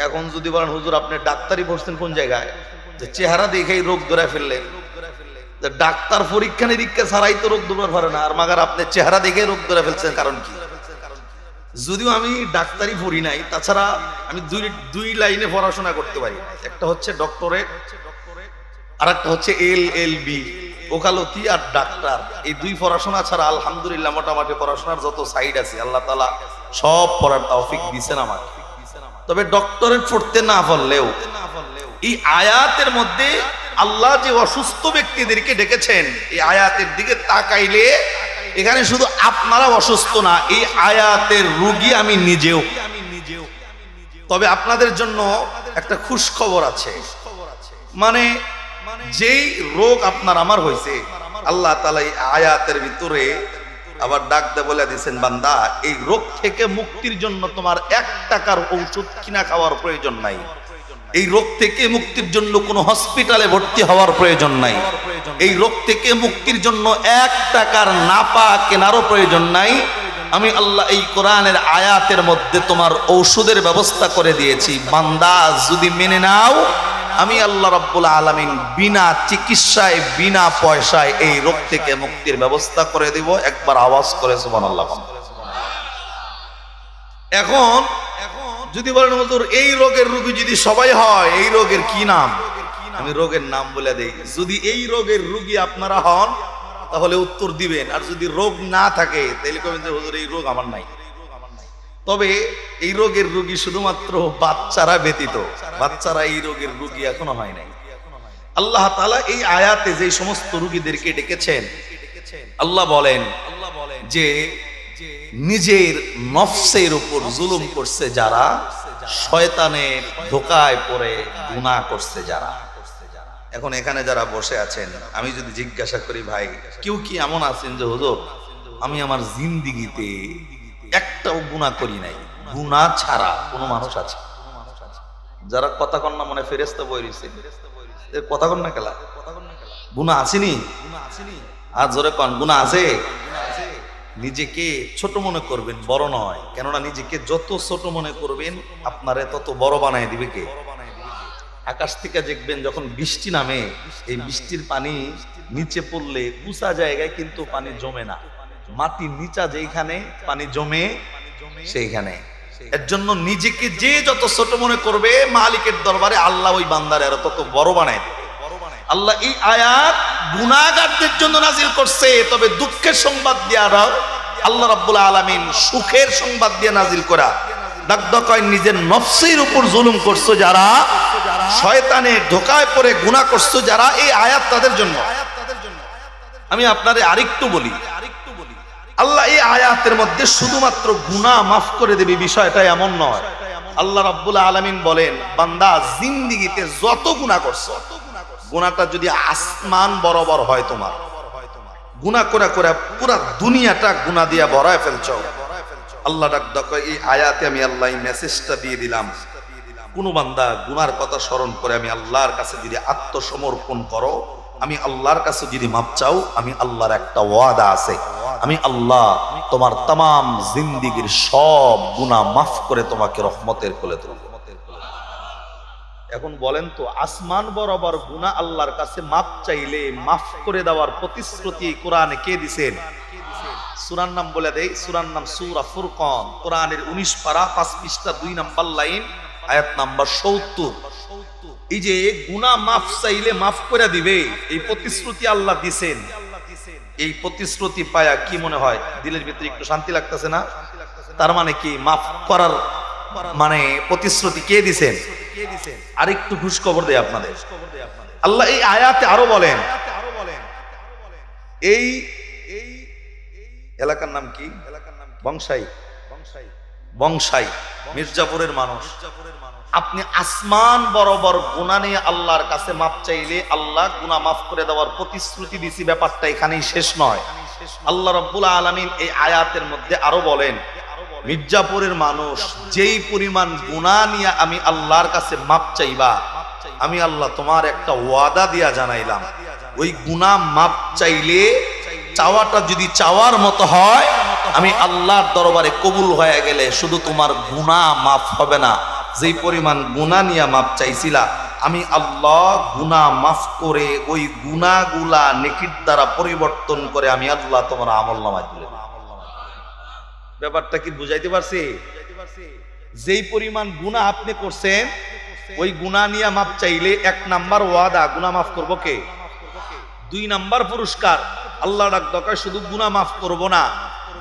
এখন যদি বলেন হুজুর আপনি ডাক্তারি পড়ছেন কোন জায়গায়, যে চেহারা দেখেই রোগ ধরে ফেললেন, ডাক্তার পরীক্ষা নিরীক্ষা ছাড়াই তো রোগ ধরে পারে না, আর মাগার আপনি চেহারা দেখে রোগ ধরে ফেলছেন, কারণ কি? যদিও আমি ডাক্তারি পড়ি নাই, তাছাড়া আমি দুই লাইনে পড়াশোনা করতে পারি। একটা হচ্ছে ডক্টরেট, আর একটা হচ্ছে LLB, ওকালতি আর ডাক্তার। এই দুই পড়াশোনা ছাড়া আলহামদুলিল্লাহ মোটামুটি পড়াশোনার যত সাইড আছে আল্লাহ তাআলা সব পড়ার তৌফিক দিয়েছেন আমাকে। তবে ডক্টরেট পড়তে না পারলেও এই আয়াতের মধ্যে আল্লাহ যে অসুস্থ ব্যক্তিদেরকে ডেকেছেন, এই আয়াতের দিকে তাকাইলে এখানে শুধু আপনারা অসুস্থ না, এই আয়াতের রোগী আমি নিজেও। তবে আপনাদের জন্য একটা খুশ খবর আছে, মানে যেই রোগ আপনার আমার হয়েছে আল্লাহ তাআলা এই আয়াতের ভিতরে আবার ডাক দিয়ে বলে দিয়েছেন, বান্দা এই রোগ থেকে মুক্তির জন্য তোমার 1 টাকার ঔষধ কিনা খাওয়ার প্রয়োজন নাই। এই রোগ থেকে মুক্তির জন্য কোনো হসপিটালে ভর্তি হওয়ার প্রয়োজন নাই। এই রোগ থেকে মুক্তির জন্য 1 টাকার নাপা কেনারও প্রয়োজন নাই। আমি আল্লাহ এই কোরআনের আয়াতের মধ্যে তোমার ঔষধের ব্যবস্থা করে দিয়েছি। বান্দা যদি মেনে নাও, আমি আল্লাহ রাব্বুল আলামিন বিনা চিকিৎসায় বিনা পয়সায় এই রোগ থেকে মুক্তির ব্যবস্থা করে দিব। একবার আওয়াজ করে সুবহানাল্লাহ। এখন যদি বলেন হুজুর এই রোগের রোগী যদি সবাই হয়, এই রোগের কি নাম? আমি রোগের নাম বলে দেই। যদি এই রোগের রোগী আপনারা হন তাহলে উত্তর দিবেন, আর যদি রোগ না থাকে তাহলে কবেন যে হুজুর এই রোগ আমার নাই। তবে এই রোগের রোগী শুধুমাত্র বাচ্চারা ব্যতীত, বাচ্চারা এই রোগের রোগী এখনো হয় নাই। আল্লাহ তাআলা এই আয়াতে যে সমস্ত রোগীদেরকে ডেকেছেন, আল্লাহ বলেন যে নিজের নফসের উপর জুলুম করছে যারা, শয়তানের ধোকায় পড়ে গুনাহ করছে যারা। এখন এখানে যারা বসে আছেন, আমি যদি জিজ্ঞাসা করি ভাই কেউ কি এমন আছেন যে হুজুর আমি আমার জিন্দিগিতে একটাও গুনাহ করি নাই? গুনাহ ছাড়া কোনো মানুষ আছে? যারা কথা কন না মনে ফেরেশতা বই রইছে, কথা কন না কেলা, গুনাহ আসেনি? আর জোরে কন গুনাহ আছে? নিজেকে ছোট মনে করবেন, বড় নয়। কেননা নিজেকে যত ছোট মনে করবেন আপনারে তত বড় বানায় দিবে কে? আকাশ থেকে দেখবেন যখন বৃষ্টি নামে, এই বৃষ্টির পানি নিচে পড়লে উঁচা জায়গায় কিন্তু পানি জমে না, মাটির নিচা যেখানে পানি জমে সেইখানে। এর জন্য নিজেকে যে যত ছোট মনে করবে মালিকের দরবারে আল্লাহ ওই বান্দারে আরো তত বড় বানায় দেবে। আল্লাহ এই আয়াত গুনাহগারদের জন্য নাজিল করছে, তবে দুঃখের সংবাদ দিয়া আল্লাহ রাব্বুল আলামিন সুখের সংবাদ দিয়ে নাজিল করা। ডাকডকায় নিজের নফসের উপর জুলুম করছো যারা, শয়তানের ধোকায় পড়ে গুনাহ করছো যারা, এই আয়াত তাদের জন্য। আমি আপনাদের আরেকটু বলি, আল্লাহ এই আয়াতের মধ্যে শুধুমাত্র গুনাহ মাফ করে দেবে বিষয়টা এমন নয়। আল্লাহ রাব্বুল আলামিন বলেন, বান্দা জিন্দেগিতে যত গুনাহ করছো, গুনাহটা যদি আসমান বরাবর হয়, তোমার গুনাহ করে করে পুরা দুনিয়াটা গুনাহ দিয়া ভরায় ফেলছো। আল্লাহ ডাক এই আয়াতে আমি আল্লাহ এই মেসেজটা দিয়ে দিলাম, কোন বান্দা গুনার কথা স্মরণ করে আমি আল্লাহর কাছে যদি আত্মসমর্পণ করো, আমি আল্লাহর কাছে যদি মাপ চাও, আমি আল্লাহর একটা ওয়াদা আছে, আমি আল্লাহ তোমার तमाम জিন্দেগীর সব গুনাহ মাফ করে তোমাকে রহমতের কোলে তুলব। এখন বলেন তো, আসমান বরাবর গুনাহ আল্লাহর কাছে মাপ চাইলে মাফ করে দেওয়ার প্রতিশ্রুতি কোরআনে কে দিবেন? সূরার নাম বলে দেই, সূরার নাম সূরা ফুরকান, কোরআনের 19 পারা 5 পৃষ্ঠা 2 নাম্বার লাইন, আয়াত নাম্বার 70। এই যে গুনাহ মাফ চাইলে মাফ করে দিবে, এই প্রতিশ্রুতি আল্লাহ দিবেন। এই প্রতিশ্রুতি পায়া কি মনে হয়? দিলের ভিতরে একটু শান্তি লাগতেছে না? তার মানে কি মাফ করার মানে প্রতিশ্রুতি কে দিবেন? আরেকটু খুশ খবর দেই আপনাদের, আল্লাহ এই আয়াতে আরো বলেন, এই এলাকার নাম কি? বংশাই, বংশাই মির্জাপুরের মানুষ। আপনি আসমান বরাবর গুনাহ নিয়ে আল্লাহর কাছে মাপ চাইলে আল্লাহ গুনাহ মাফ করে দেওয়ার প্রতিশ্রুতি দিছি। ব্যাপারটা এখানেই শেষ নয়। আল্লাহ রাব্বুল আলামিন এই আয়াতের মধ্যে আরো বলেন, মির্জাপুরের মানুষ যেই পরিমাণ গুনাহ নিয়ে আমি আল্লাহর কাছে মাপ চাইবা, আমি আল্লাহ তোমার একটা ওয়াদা দিয়া জানাইলাম, ওই গুনাহ মাপ চাইলে চাওয়াটা যদি চাওয়ার মতো হয়, আমি আল্লাহর দরবারে কবুল হয়ে গেলে শুধু তোমার গুনাহ মাফ হবে না, যেই পরিমাণ গুনাহ নিয়ে মাপ চাইছিলা আমি আল্লাহ গুনাহ মাফ করে ওই গুনাহগুলা নেকির দ্বারা পরিবর্তন করে আমি আল্লাহ তোমার আমলনামায় তুলে দেব। ব্যাপারটা কি বুঝাইতে পারছি? যেই পরিমাণ গুনাহ আপনি করছেন ওই গুনাহ নিয়ে মাপ চাইলে 1 নাম্বার ওয়াদা, গুনাহ মাফ করব কে? 2 নাম্বার পুরস্কার, আল্লাহ ডাক দরকার শুধু গুনাহ মাফ করব না,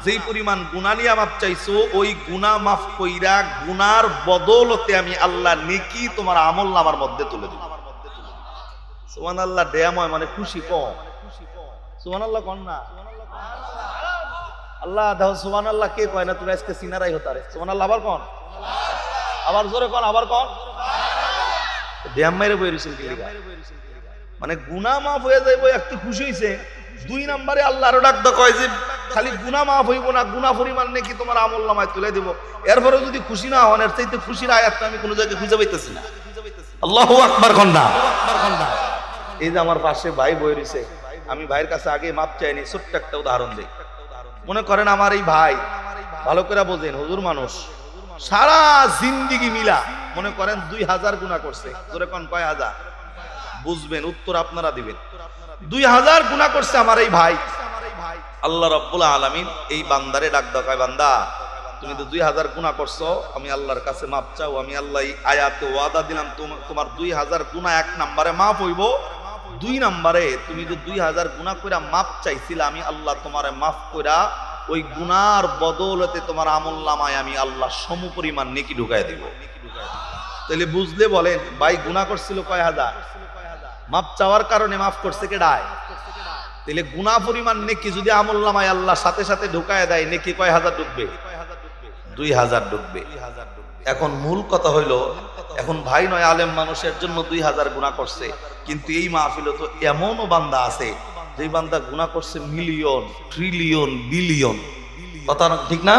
যেই পরিমাণ গুনাহ নিয়ে মাপ চাইছো ওই গুনাহ মাফ কইরা গুনার বদলতে আমি আল্লাহ নেকি তোমার আমলনামার মধ্যে তুলে দেব। সুবহানাল্লাহ। দেয়াময় মানে খুশি কম। সুবহানাল্লাহ কোন না? আল্লাহ দাও সুবহানাল্লাহ কে কয় না? তুমি আজকে সিনারাই হতারে সুবহানাল্লাহ। আবার কোন? আবার জোরে কোন? আবার কোন? দেয়াম মাইরে বই রইছেন কি লিগা? মানে গুনাহ মাফ হয়ে যাইবো একটু খুশি হইছে। 2 নম্বরে আল্লাহর ডাক দা কয় যে খালি গুনাহ মাফ হইব না, গুনাহ পরিমাণ নাকি তোমার আমলনামায় তুলে দেব। এরপরে যদি খুশি না হন, এর চাইতে খুশির আয়াতটা আমি কোন জায়গায় খুঁজে পাইতেছি না। আল্লাহু আকবার কোন না? এই যে আমার পাশে ভাই বই রইছে, আমি ভাইয়ের কাছে আগে মাপ চাইনি। ছোট্ট একটা উদাহরণ দেই। মনে করেন আমার এই ভাই, ভালো করে বোঝেন, হুজুর মানুষ, সারা জিন্দেগি মিলা মনে করেন 2000 গুনাহ করছে। জোরে কোন কয় হাজার? বুঝবেন, উত্তর আপনারা দিবেন। 2000 গুনাহ করছে আমার এই ভাই। আল্লাহ রাব্বুল আলামিন এই বান্দারে ডাক দেয়, বান্দা তুমি তো 2000 গুনাহ করছো, আমি আল্লাহর কাছে মাপ চাও। আমি আল্লাহ আয়াতে ওয়াদা দিলাম তোমার 2000 গুনাহ 1 নম্বরে মাফ হইব, 2 নম্বরে তুমি যে 2000 গুনাহ কইরা মাপ চাইছিলা আমি আল্লাহ তোমারে মাফ কইরা ওই গুনার বদলতে তোমার আমলনামায় আমি আল্লাহ সমপরিমাণ নেকি ঢুকায় দিব। তাহলে বুঝলে বলেন ভাই গুনাহ করছিল কয় হাজার, মাপ চাওয়ার কারণে মাফ করছে কেডায়? তাহলে গুনাহ পরিমাণ নেকি যদি আমলনামায় আল্লাহ সাথে সাথে ঢুকায় দেয়, নেকি কয় হাজার ঢুকবে? 2000 ঢুকবে। এখন মূল কথা হইল, এখন ভাই নয় আলেম মানুষের জন্য 2000 গুনাহ করছে, কিন্তু এই মাহফিলে তো এমনও বান্দা আছে যেই বান্দা গুনাহ করছে মিলিয়ন, ট্রিলিয়ন, বিলিয়ন। কথা ঠিক না?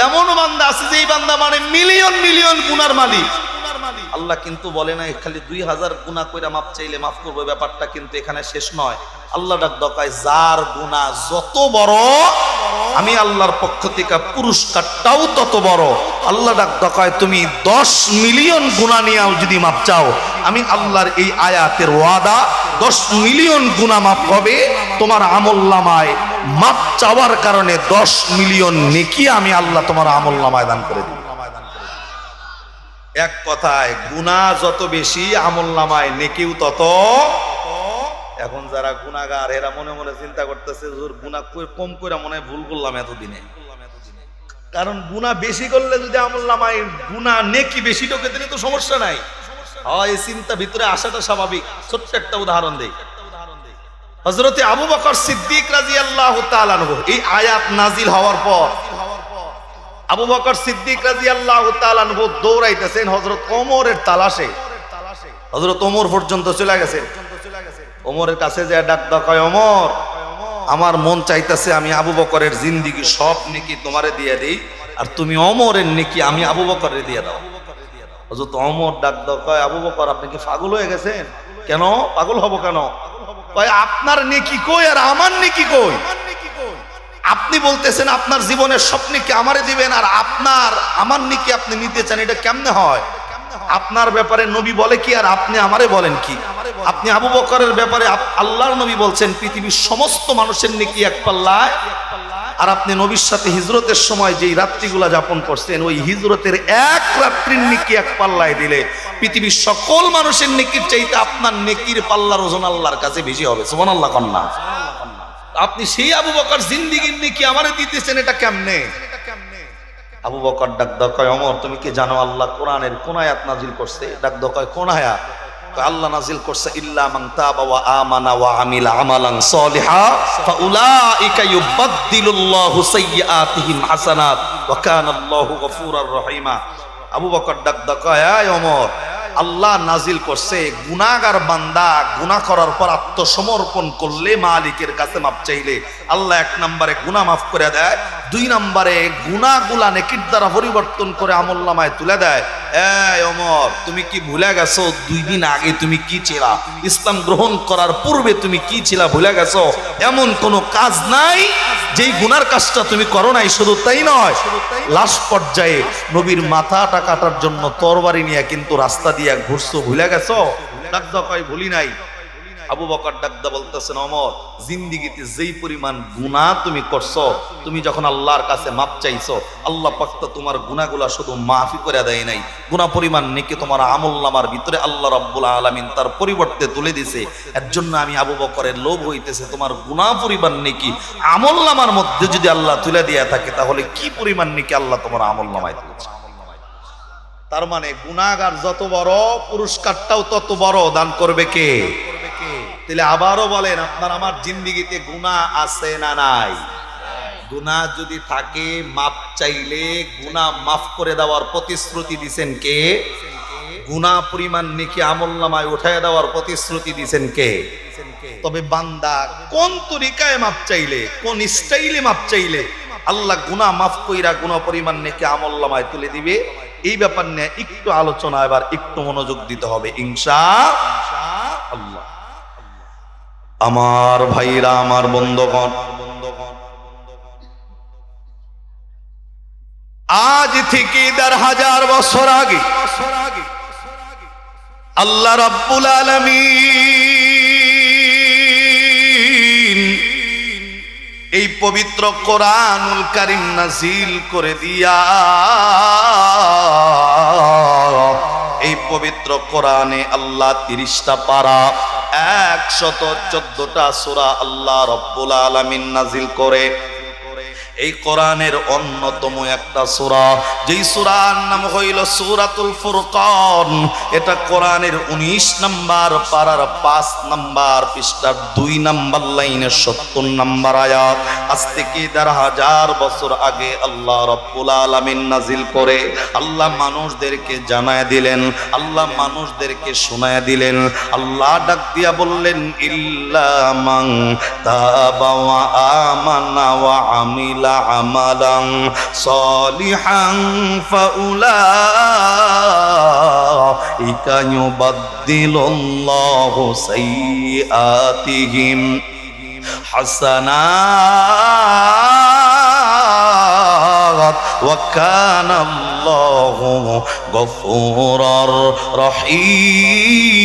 এমনও বান্দা আছে যেই বান্দা মানে মিলিয়ন মিলিয়ন গুনার মালিক। আল্লাহ কিন্তু বলে না খালি 2000 গুনাহ কইরা মাপ চাইলে মাফ করবে, ব্যাপারটা কিন্তু এখানে শেষ নয়। আল্লাহ ডাক দকায় যার গুনাহ যত বড় আমি আল্লাহর পক্ষ থেকে পুরস্কারটাও তত বড়। আল্লাহ ডাক দকায় তুমি 10 মিলিয়ন গুনাহ নিয়েও যদি মাপ চাও, আমি আল্লাহর এই আয়াতের ওয়াদা 10 মিলিয়ন গুনাহ মাফ হবে তোমার আমলনামায়। মাপ চাওয়ার কারণে 10 মিলিয়ন নেকি আমি আল্লাহ তোমার আমলনামায় দান করে দিব। এক কথায় গুনাহ যত বেশি আমলনামায় নেকিও তত। এখন যারা গুনাহগার এরা মনে মনে চিন্তা করতেছে হুজুর গুনাহ কম করে মনে হয় ভুল করলাম এতদিনে। কারণ গুনাহ বেশি করলে যদি আমলনামায় গুনাহ নেকি বেশি ঢোকে দিলে তো সমস্যা নাই। এই চিন্তা ভিতরে আসাটা স্বাভাবিক। ছোট্ট একটা উদাহরণ দেই। হযরতে আবু বকর সিদ্দিক রাদিয়াল্লাহু তাআলা আনহু এই আয়াত নাজিল হওয়ার পর আবু বকর সিদ্দিক রাদিয়াল্লাহু তাআলা আনহু দৌড়াইতেছেন হযরত ওমরের তালাশে। হযরত ওমর পর্যন্ত চলে গেছে। ওমরের কাছে যে ডাক দাও, কয় ওমর আমার মন চাইতেছে আমি আবু বকরের জিন্দেগি সব নেকি তোমারে দিয়ে দেই, আর তুমি ওমরের নেকি আমি আবু বকরের দিয়ে দাও। হযরত ওমর ডাক দাও, কয় আবু বকর আপনি কি পাগল হয়ে গেছেন? কেন পাগল হব কেন? কয় আপনার নেকি কই আর আমার নেকি কই? আপনি বলতেছেন আপনার জীবনের সব নেকি আমারে দিবেন, আর আমার নেকি আপনি নিতে চান, এটা কেমনে হয়? আপনার ব্যাপারে নবী বলে কি আর আপনি আমারে বলেন কি? আপনি আবু বকরের ব্যাপারে আল্লাহর নবী বলছেন পৃথিবীর সমস্ত মানুষের নেকি এক পাল্লায়, আর আপনি নবীর সাথে হিজরতের সময় যেই রাত্রিগুলা যাপন করছেন ওই হিজরতের এক রাত্রির নেকি এক পাল্লায় দিলে পৃথিবীর সকল মানুষের নেকির চাইতে আপনার নেকির পাল্লার ওজন আল্লাহর কাছে বেশি হবে। সুবহানাল্লাহ কন্যা। আপনি সেই আবু বকর জিন্দেগির নেকি আমারে দিতেছেন, এটা কেমনে? আবু বকর ডাক দাও, কয় ওমর তুমি কি জানো আল্লাহ কোরআনের কোন আয়াত নাজিল করছে? ডাক দাও, কয় কোন আয়াত? আল্লাহ নাজিল করছে ইল্লা মান তাবা ওয়া আমানা ওয়া আমিলা আমালান সলিহা ফাউলাইকা ইউবাদদিলুল্লাহু সাইয়্যাতিহিম হাসানাত ওয়া কানাল্লাহু গফুরার রহিমা। আবু বকর ডাক দাও, কয় এই ওমর আল্লাহ নাজিল করছে গুনাহগার বান্দা গুনাহ করার পর আত্মসমর্পণ করলে মালিকের কাছে মাপ চাইলে আল্লাহ 1 নম্বরে গুনাহ মাফ করে দেয়, 2 নম্বরে গুনাহগুলা নেকির দ্বারা পরিবর্তন করে আমলনামায় তুলে দেয়। এই ওমর তুমি কি ভুলে গেছো 2 দিন আগে তুমি কি ছিলা? ইসলাম গ্রহণ করার পূর্বে তুমি কি ছিলা ভুলে গেছো? এমন কোনো কাজ নাই যেই গুনার কাজটা তুমি করো নাই। শুধু তাই নয়, লাশ পর্যায়ে নবীর মাথাটা কাটার জন্য তরবারি নিয়ে কিন্তু রাস্তা দিয়ে ঘুরছো, ভুলে গেছো? ডাক দাও, কয় ভুলি নাই। আবু বকর ডাকদা বলতেছেন, ওমর, জিন্দেগিতে যেই পরিমাণ গুনাহ তুমি করছো, তুমি যখন আল্লাহর কাছে মাপ চাইছো, আল্লাহ পাক তো তোমার গুনাহগুলা শুধু মাফই করে দেয় নাই, গুনাহ পরিমাণ নেকি তোমার আমলনামার ভিতরে আল্লাহ রাব্বুল আলামিন তার পরিবর্তে তুলে দিয়েছে। এর জন্য আমি আবু বকরের লোভ হইতেছে, তোমার গুনাহ পরিমাণ নেকি আমলনামার মধ্যে যদি আল্লাহ তুলে দিয়ে থাকে, তাহলে কি পরিমাণ নেকি আল্লাহ তোমার আমলনামায় তুলেছে। তার মানে গুনাহগার যত বড়, পুরস্কারটাও তত বড়। দান করবে কে? তাহলে আবারও বলেন, আপনার আমার জিন্দেগিতে গুনাহ আছে না নাই? গুনাহ যদি থাকে, মাপ চাইলে গুনাহ মাফ করে দেওয়ার প্রতিশ্রুতি দিবেন কে? গুনাহ পরিমাণ নেকি আমলনামায় উঠায় দেওয়ার প্রতিশ্রুতি দিবেন কে? তবে বান্দা কোন তরিকায় মাপ চাইলে, কোন স্টাইলে মাপ চাইলে আল্লাহ গুনাহ মাফ কইরা গুনাহ পরিমাণ নেকি আমলনামায় তুলে দিবে, এই ব্যাপার নিয়ে একটু আলোচনা, এবার একটু মনোযোগ দিতে হবে ইনশাআল্লাহ। আমার ভাইরা, আমার বন্ধুগণ, আজ থেকে ১,৫০০ বছর আগে আল্লাহ রাব্বুল আলামিন এই পবিত্র কোরআনুল কারীম নাযিল করে দিয়া, এই পবিত্র কোরআনে আল্লাহ ৩০টা পারা, ১১৪টা সূরা আল্লাহ রাব্বুল আলামিন নাযিল করে। এই কোরআনের অন্যতম একটা সূরা, যেই সূরার নাম হইল সূরাতুল ফুরকান। এটা কোরআনের ১৯ নাম্বার পারার ৫ নাম্বার পৃষ্ঠার ২ নাম্বার লাইনের ৭০ নাম্বার আয়াত। আজ থেকে ১,৫০০ বছর আগে আল্লাহ রাব্বুল আলামিন নাজিল করে আল্লাহ মানুষদেরকে জানায় দিলেন, আল্লাহ মানুষদেরকে শোনায় দিলেন। আল্লাহ ডাক দিয়া বললেন, ইল্লা মান তাবা ওয়া আমানা ওয়া আমিলা আমালান সালিহান ফাউলাইকা ইউবাদদিলুল্লাহু সাইয়্যাতিহিম হাসানাত ওয়া কানাল্লাহু গফুরার রহিম।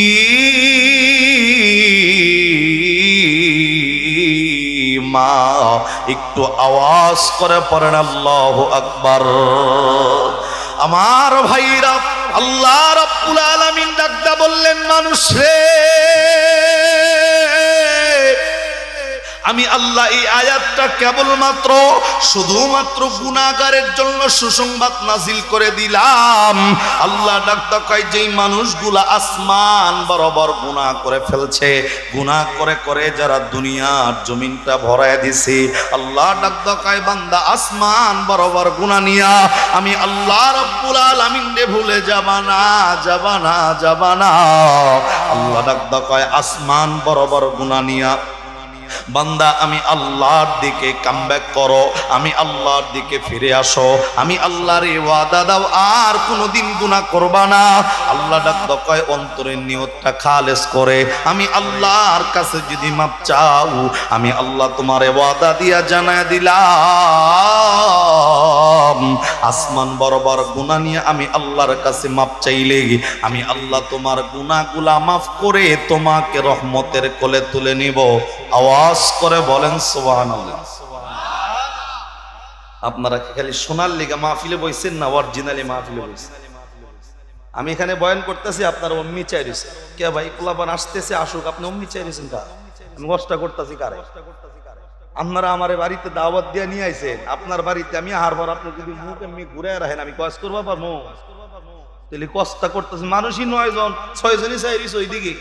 একটু আওয়াজ করে পড়েন আল্লাহু আকবার। আমার ভাইরা, আল্লাহ রাব্বুল আলামিন ডাকদা বললেন, মানুষ রে, আমি আল্লাহ এই আয়াতটা কেবলমাত্র শুধুমাত্র গুনাহগারের জন্য সুসংবাদ নাজিল করে দিলাম। আল্লাহ ডাকদা কয়, যেই মানুষগুলা আসমান বরাবর গুনাহ করে ফেলছে, গুনাহ করে করে যারা দুনিয়ার জমিনটা ভরায় দিছে, আল্লাহ ডাকদা কয়, বান্দা আসমান বরাবর গুনাহ নিয়া আমি আল্লাহ রাব্বুল আলামিন রে ভুলে যাবা না, যাবা না, যাবা না। আল্লাহ ডাকদা কয়, আসমান বরাবর গুনাহ নিয়া বান্দা আমি আল্লাহর দিকে কামব্যাক করো, আমি আল্লাহর দিকে ফিরে আসো, আমি আল্লাহর ওয়াদা দাও আর কোনোদিন গুনাহ করবা না। আল্লাহ ডাকদা কয়, অন্তরের নিয়তটা খালেস করে আমি আল্লাহর কাছে যদি মাপ চাও, আমি আল্লাহ তোমারে ওয়াদা দিয়া জানায় দিলাম, আসমান বরাবর গুনাহ নিয়ে আমি আল্লাহর কাছে মাপ চাইলে আমি আল্লাহ তোমার গুনাহগুলা মাফ করে তোমাকে রহমতের কোলে তুলে নিব। আওয়াজ করে বলেন সুবহানাল্লাহ। আপনারা খালি শোনার লিগা মাহফিলে বইছেন না, অরিজিনালি মাহফিলে বইছেন? আমি এখানে বয়ান করতেছি, আপনারা অম্মি চাইছেন কে ভাই, পোলাপান আসতেছে আসুক, আপনি অম্মি চাইছেন কা? আমি কষ্ট করতেছি কারে? আপনারা আমার বাড়িতে দাওয়াত দিয়ে নিয়ে আইছেন, আপনার বাড়িতে আমি হারবার, আপনি যদি মুখ এমনি ঘুরে রাখেন আমি কষ্ট করবো পারবো? তাহলে কষ্ট করতেছি, মানুষই ৯ জন, ৬ জনই চাইরিস ওইদিকে।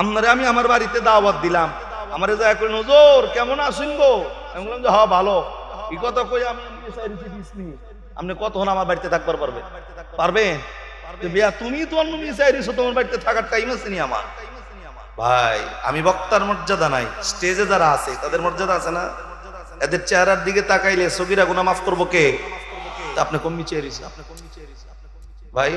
আপনারে আমি আমার বাড়িতে দাওয়াত দিলাম, আমারে যা কইলেন, হুজুর কেমন আছেন গো? আমি বললাম যে হ্যাঁ ভালো। এই কথা কই আমি আপনি কতক্ষণ আমার বাড়িতে থাকবার পারবেন? পারবেন? তুমি তো অন্য চাইছো, তোমার বাড়িতে থাকার টাইম আছে নি আমার? ভাই, আমি বক্তার মর্যাদা নাই, স্টেজে যারা আছে তাদের মর্যাদা আছে না? এদের চেহারার দিকে তাকাইলে সগীরা গুনাহ মাফ করবো কে? আপনি কমই চেয়েছেন। ভাই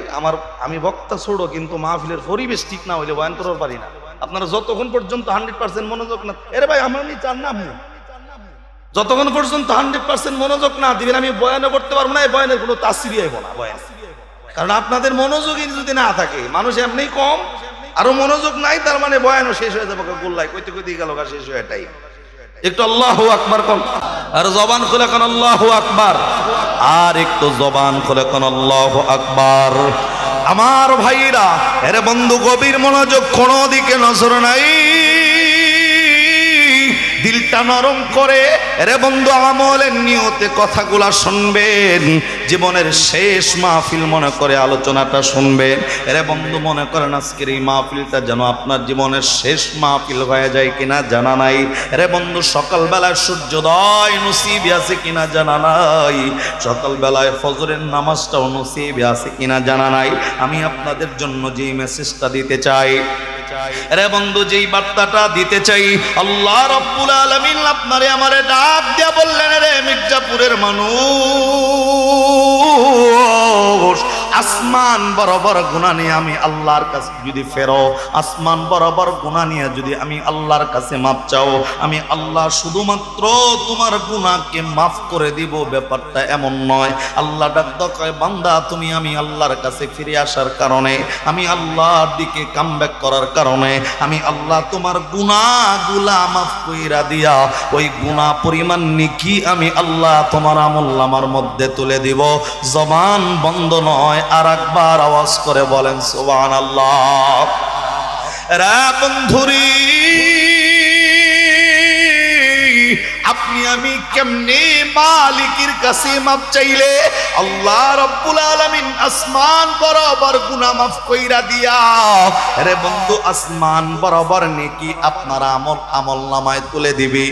আমি বক্তা ছোড়ো, কিন্তু মাহফিলের পরিবেশ ঠিক না হইলে বয়ান করার পারি না। আপনারা যতক্ষণ পর্যন্ত 100% মনোযোগ না, এরে ভাই আমার চান না, আপনি যতক্ষণ পর্যন্ত 100% মনোযোগ না দিবেন আমি বয়ানও করতে পারবো না, এই বয়ানের কোনো তাসিরই হইব না বয়ান। কারণ আপনাদের মনোযোগই যদি না থাকে, মানুষ এমনি কম, আরো মনোযোগ নাই, তার মানে বয়ানও শেষ হয়ে যাবে, গোল্লাই কইতে কইতে গেল শেষ হয়ে এটাই। একটু আল্লাহু আকবার কোন, আর জবান খুলে কোন আল্লাহু আকবার, আর একটু জবান খুলে কোন আল্লাহু আকবার। আমার ভাইরা, এরে বন্ধু গভীর মনোযোগ, কোনো দিকে নজর নাই, দিলটা নরম করে রে বন্ধু আমলের নিয়তে কথাগুলা শুনবেন। জীবনের শেষ মাহফিল মনে করে আলোচনাটা শুনবেন। রে বন্ধু মনে করেন আজকের এই মাহফিলটা যেন আপনার জীবনের শেষ মাহফিল হয়ে যায় কিনা জানা নাই। রে বন্ধু সকালবেলায় সূর্যোদয় নসিবে আছে কিনা জানা নাই, সকালবেলায় ফজরের নামাজটাও নসিবে আছে কিনা জানা নাই। আমি আপনাদের জন্য যে মেসেজটা দিতে চাই, রে বন্ধু যেই বার্তাটা দিতে চাই, আল্লাহ রাব্বুল আলামিন আপনারে আমারে ডাক দিয়া বললেন, রে মির্জাপুরের মানুষ, আসমান বরাবর গুনাহ নিয়ে আমি আল্লাহর কাছে যদি ফেরো, আসমান বরাবর গুনাহ নিয়ে যদি আমি আল্লাহর কাছে মাপ চাও, আমি আল্লাহ শুধুমাত্র তোমার গুনাহকে মাফ করে দিব। ব্যাপারটা এমন নয়। আল্লাহ ডাক কয়, বান্দা তুমি আমি আল্লাহর কাছে ফিরে আসার কারণে, আমি আল্লাহর দিকে কামব্যাক করার কারণে আমি আল্লাহ তোমার গুনাহগুলা মাফ কইরা দিয়া ওই গুনাহ পরিমাণ নেকি আমি আল্লাহ তোমার আমলনামার মধ্যে তুলে দিব। জবান বন্ধ নয়, আর একবার আওয়াজ করে বলেন সুবহানাল্লাহ। রে বন্ধুরি, আপনি আমি কেমনে মালিকের কাছে মাপ চাইলে আল্লাহ রাব্বুল আলামিন আসমান বরাবর গুনাহ মাফ কইরা দিয়া, রে বন্ধু আসমান বরাবর নেকি আপনার আমলনামায় তুলে দিবি।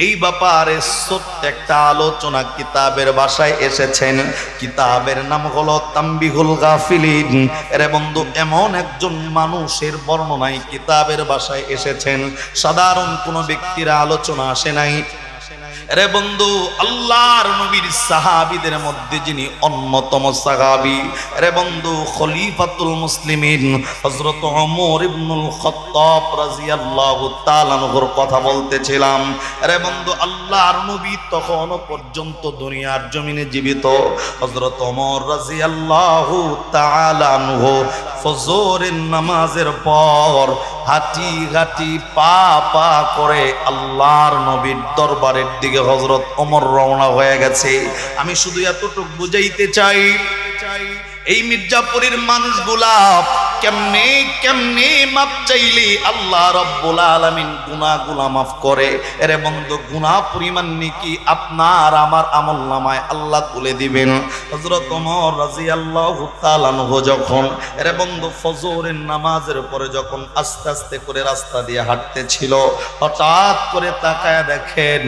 এই ব্যাপারে ছোট্ট একটা আলোচনা কিতাবের ভাষায় এসেছেন। কিতাবের নাম হলো তাম্বিহুল গাফিলিন। রে বন্ধু এমন একজন মানুষের বর্ণনায় কিতাবের ভাষায় এসেছেন, সাধারণ কোনো ব্যক্তির আলোচনা আসে নাই। রে বন্ধু আল্লাহর নবীর সাহাবীদের মধ্যে যিনি অন্যতম সাহাবী, রে বন্ধু খলিফাতুল মুসলিমিন হযরত ওমর ইবনুল খাত্তাব রাদিয়াল্লাহু তাআলা আনহুর কথা বলতেছিলাম। রে বন্ধু আল্লাহর নবী তখনও পর্যন্ত দুনিয়ার জমিনে জীবিত। হযরত ওমর রাদিয়াল্লাহু তাআলা আনহু ফজরের নামাজের পর হাঁটি হাঁটি পা পা করে আল্লাহর নবীর দরবারের দিকে হযরত ওমর রওনা হয়ে গেছে। আমি শুধু এতটুকু বুঝাইতে চাই, এই মির্জাপুরের মানুষগুলা কেমনে কেমনে মাপ চাইলে আল্লাহ রাব্বুল আলামিন গুনাহগুলা মাফ করে। এরে বন্ধু গুনাহ পরিমাণ নেকি আপনার আমার আমলনামায় আল্লাহ তুলে দিবেন। হযরত ওমর রাদিয়াল্লাহু তাআলা আনহু যখন এরে বন্ধু ফজরের নামাজের পরে যখন আস্তে আস্তে করে রাস্তা দিয়ে হাঁটতেছিল, হঠাৎ করে তাকায় দেখেন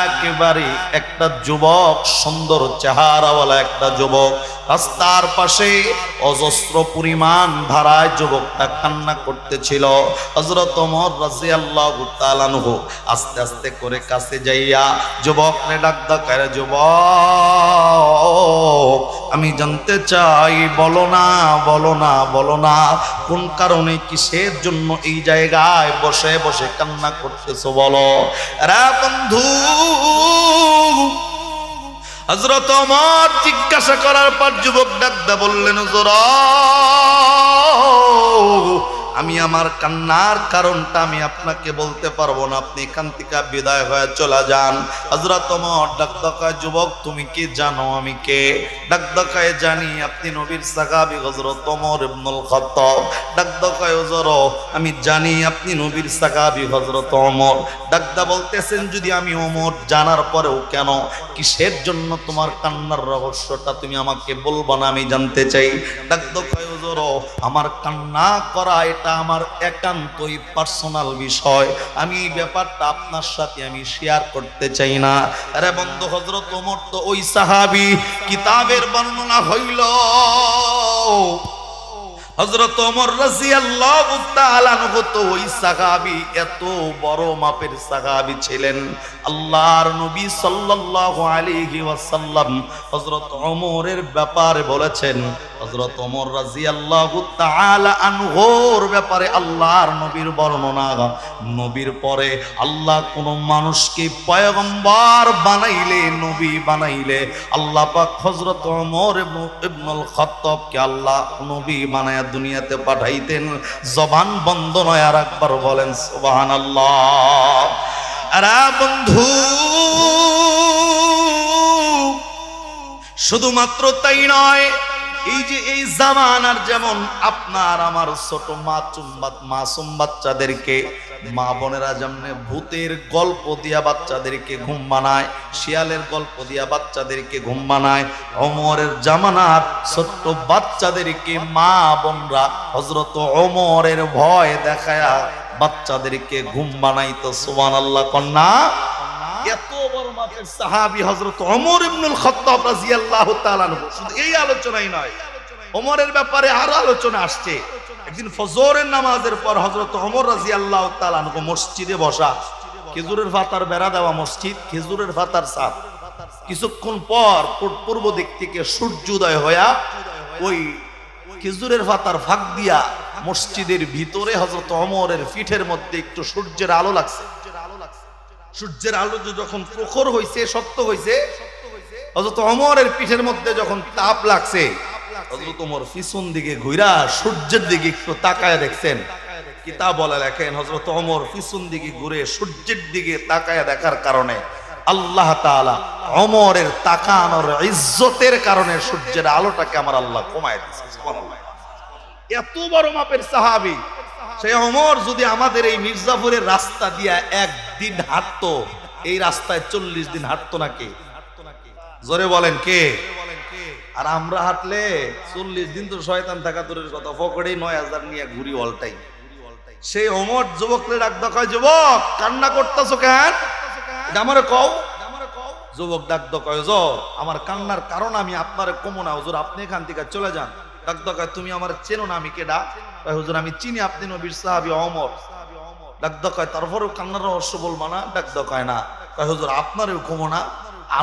একেবারে একটা যুবক, সুন্দর চেহারাওয়ালা একটা যুবক রাস্তার পাশে অজস্র পরিমাণ ধারায় যুবকটা কান্না করতেছিল। হযরত ওমর রাদিয়াল্লাহু তাআলা আনহু আস্তে আস্তে করে কাছে যাইয়া যুবককে ডাক দেয়, যুবক আমি জানতে চাই, বলো না বলো না বলো না, কোন কারণে কিসের জন্য এই জায়গায় বসে বসে কান্না করতেছো বলো। রে বন্ধু হযরত ওমর জিজ্ঞাসা করার পর যুবক ডাকদা বললেন, হুজুর আমি আমার কান্নার কারণটা আমি আপনাকে বলতে পারবো না, আপনি এখান থেকে বিদায় হয়ে চলে যান। হযরত ওমর ডাকদা কয়, যুবক তুমি কি জানো আমি কে? ডাকদা কয়, জানি, আপনি নবীর সাহাবী হযরত ওমর ইবনুল খাত্তাব। ডাকদা কয়, হুজুর আমি জানি আপনি নবীর সাহাবী হযরত ওমর। ডাকদা বলতেছেন, যদি আমি ওমর জানার পরেও কেন, কিসের জন্য তোমার কান্নার রহস্যটা তুমি আমাকে বলবো না, আমি জানতে চাই। ডাকদা কয়, হুজুর আমার কান্না করা এটা আমার একান্তই পার্সোনাল বিষয়, আমি এই ব্যাপারটা আপনার সাথে আমি শেয়ার করতে চাই না। আরে বন্ধু হযরত ওমর তো ওই সাহাবী, কিতাবের বর্ণনা হইল হযরত ওমর রাদিয়াল্লাহু তাআলা আনহু তো ওই সাহাবী, এত বড় মাপের সাহাবী ছিলেন। আল্লাহর নবী সাল্লাল্লাহু আলাইহি ওয়াসাল্লাম হযরত ওমরের ব্যাপারে বলেছেন, হযরত ওমর রাদিয়াল্লাহু তাআলা আনহুর ব্যাপারে আল্লাহর নবীর বর্ণনা, নবীর পরে আল্লাহ কোন মানুষকে পয়গম্বর বানাইলে, নবী বানাইলে আল্লাহ পাক হযরত ওমর ইবনুল খাত্তাবকে আল্লাহ নবী বানায়া দুনিয়াতে পাঠাইতেন। জবান বন্ধ নয়, আর একবার বলেন সুবহানাল্লাহ। আরে বন্ধু, শুধুমাত্র তাই নয়, এই যে এই জামানার যেমন আপনার আমার ছোট মাসুম বাচ্চাদেরকে মা বোনেরা যেমন ভূতের গল্প দিয়া বাচ্চাদেরকে ঘুম বানায়, শিয়ালের গল্প দিয়া বাচ্চাদেরকে ঘুম বানায়, ওমরের জামানার ছোট্ট বাচ্চাদেরকে মা বোনরা হযরত ওমরের ভয় দেখায়া বাচ্চাদেরকে ঘুম বানাইতো। সুবহানাল্লাহ কন্যা। এত বড় মাপের সাহাবী হযরত ওমর ইবনুল খাত্তাব রাদিয়াল্লাহু তাআলা আনহু। শুধু এই আলোচনাই নয়, ওমরের ব্যাপারে আরো আলোচনা আসছে। একদিন ফজরের নামাজের পর হযরত ওমর রাদিয়াল্লাহু তাআলা আনহু মসজিদে বসা, খেজুরের পাতার বেড়া দেওয়া মসজিদ, খেজুরের পাতার ছাদ। কিছুক্ষণ পর পূর্ব দিক থেকে সূর্যোদয় হইয়া ওই খেজুরের পাতার ফাঁক দিয়া মসজিদের ভিতরে হযরত ওমরের পিঠের মধ্যে একটু সূর্যের আলো লাগছে। সূর্যের আলো যখন প্রখর হইছে, শক্ত হইছে, হযরত ওমরের পিঠের মধ্যে যখন তাপ লাগছে, হযরত ওমর পিছন দিকে ঘুরা সূর্যের দিকে একটু তাকায় দেখছেন। কিতাব বলে লেখেন হযরত ওমর পিছন দিকে ঘুরে সূর্যের দিকে তাকায় দেখার কারণে আল্লাহ তাআলা ওমরের তাকানোর ইজ্জতের কারণে সূর্যের আলোটাকে আমার আল্লাহ কমায় দিয়েছে। সুবহানাল্লাহ। এত বড় মাপের সাহাবী সেই ওমর যদি আমাদের এই মির্জাপুরের রাস্তা দিয়া একদিন হাঁটতো, এই রাস্তায় 40 দিন হাঁটতো নাকি? জোরে বলেন কে? আর আমরা হাঁটলে 40 দিন তো শয়তান থাকা দূরের কথা, পকেটেই 9000 নিয়ে ঘুরি অলটাই। সেই ওমর যুবকরে ডাক কয়, যুবক কান্না করতেছো কেন? এটা আমারে কও। যুবক ডাক কয়, আমার কান্নার কারণ আমি আপনারে কমো না হুজুর, আপনি এখান থেকে চলে যান। ডাক কয়, তুমি আমার চেনো না? আমি কেডা? কয়, হুজুর আমি চিনি, আপনি নবীর সাহাবী ওমর। ডাক কয়, তারপরেও কান্নার রহস্য বলবো না? ডাক কয় না। কয়, হুজুর আপনারেও কমো না,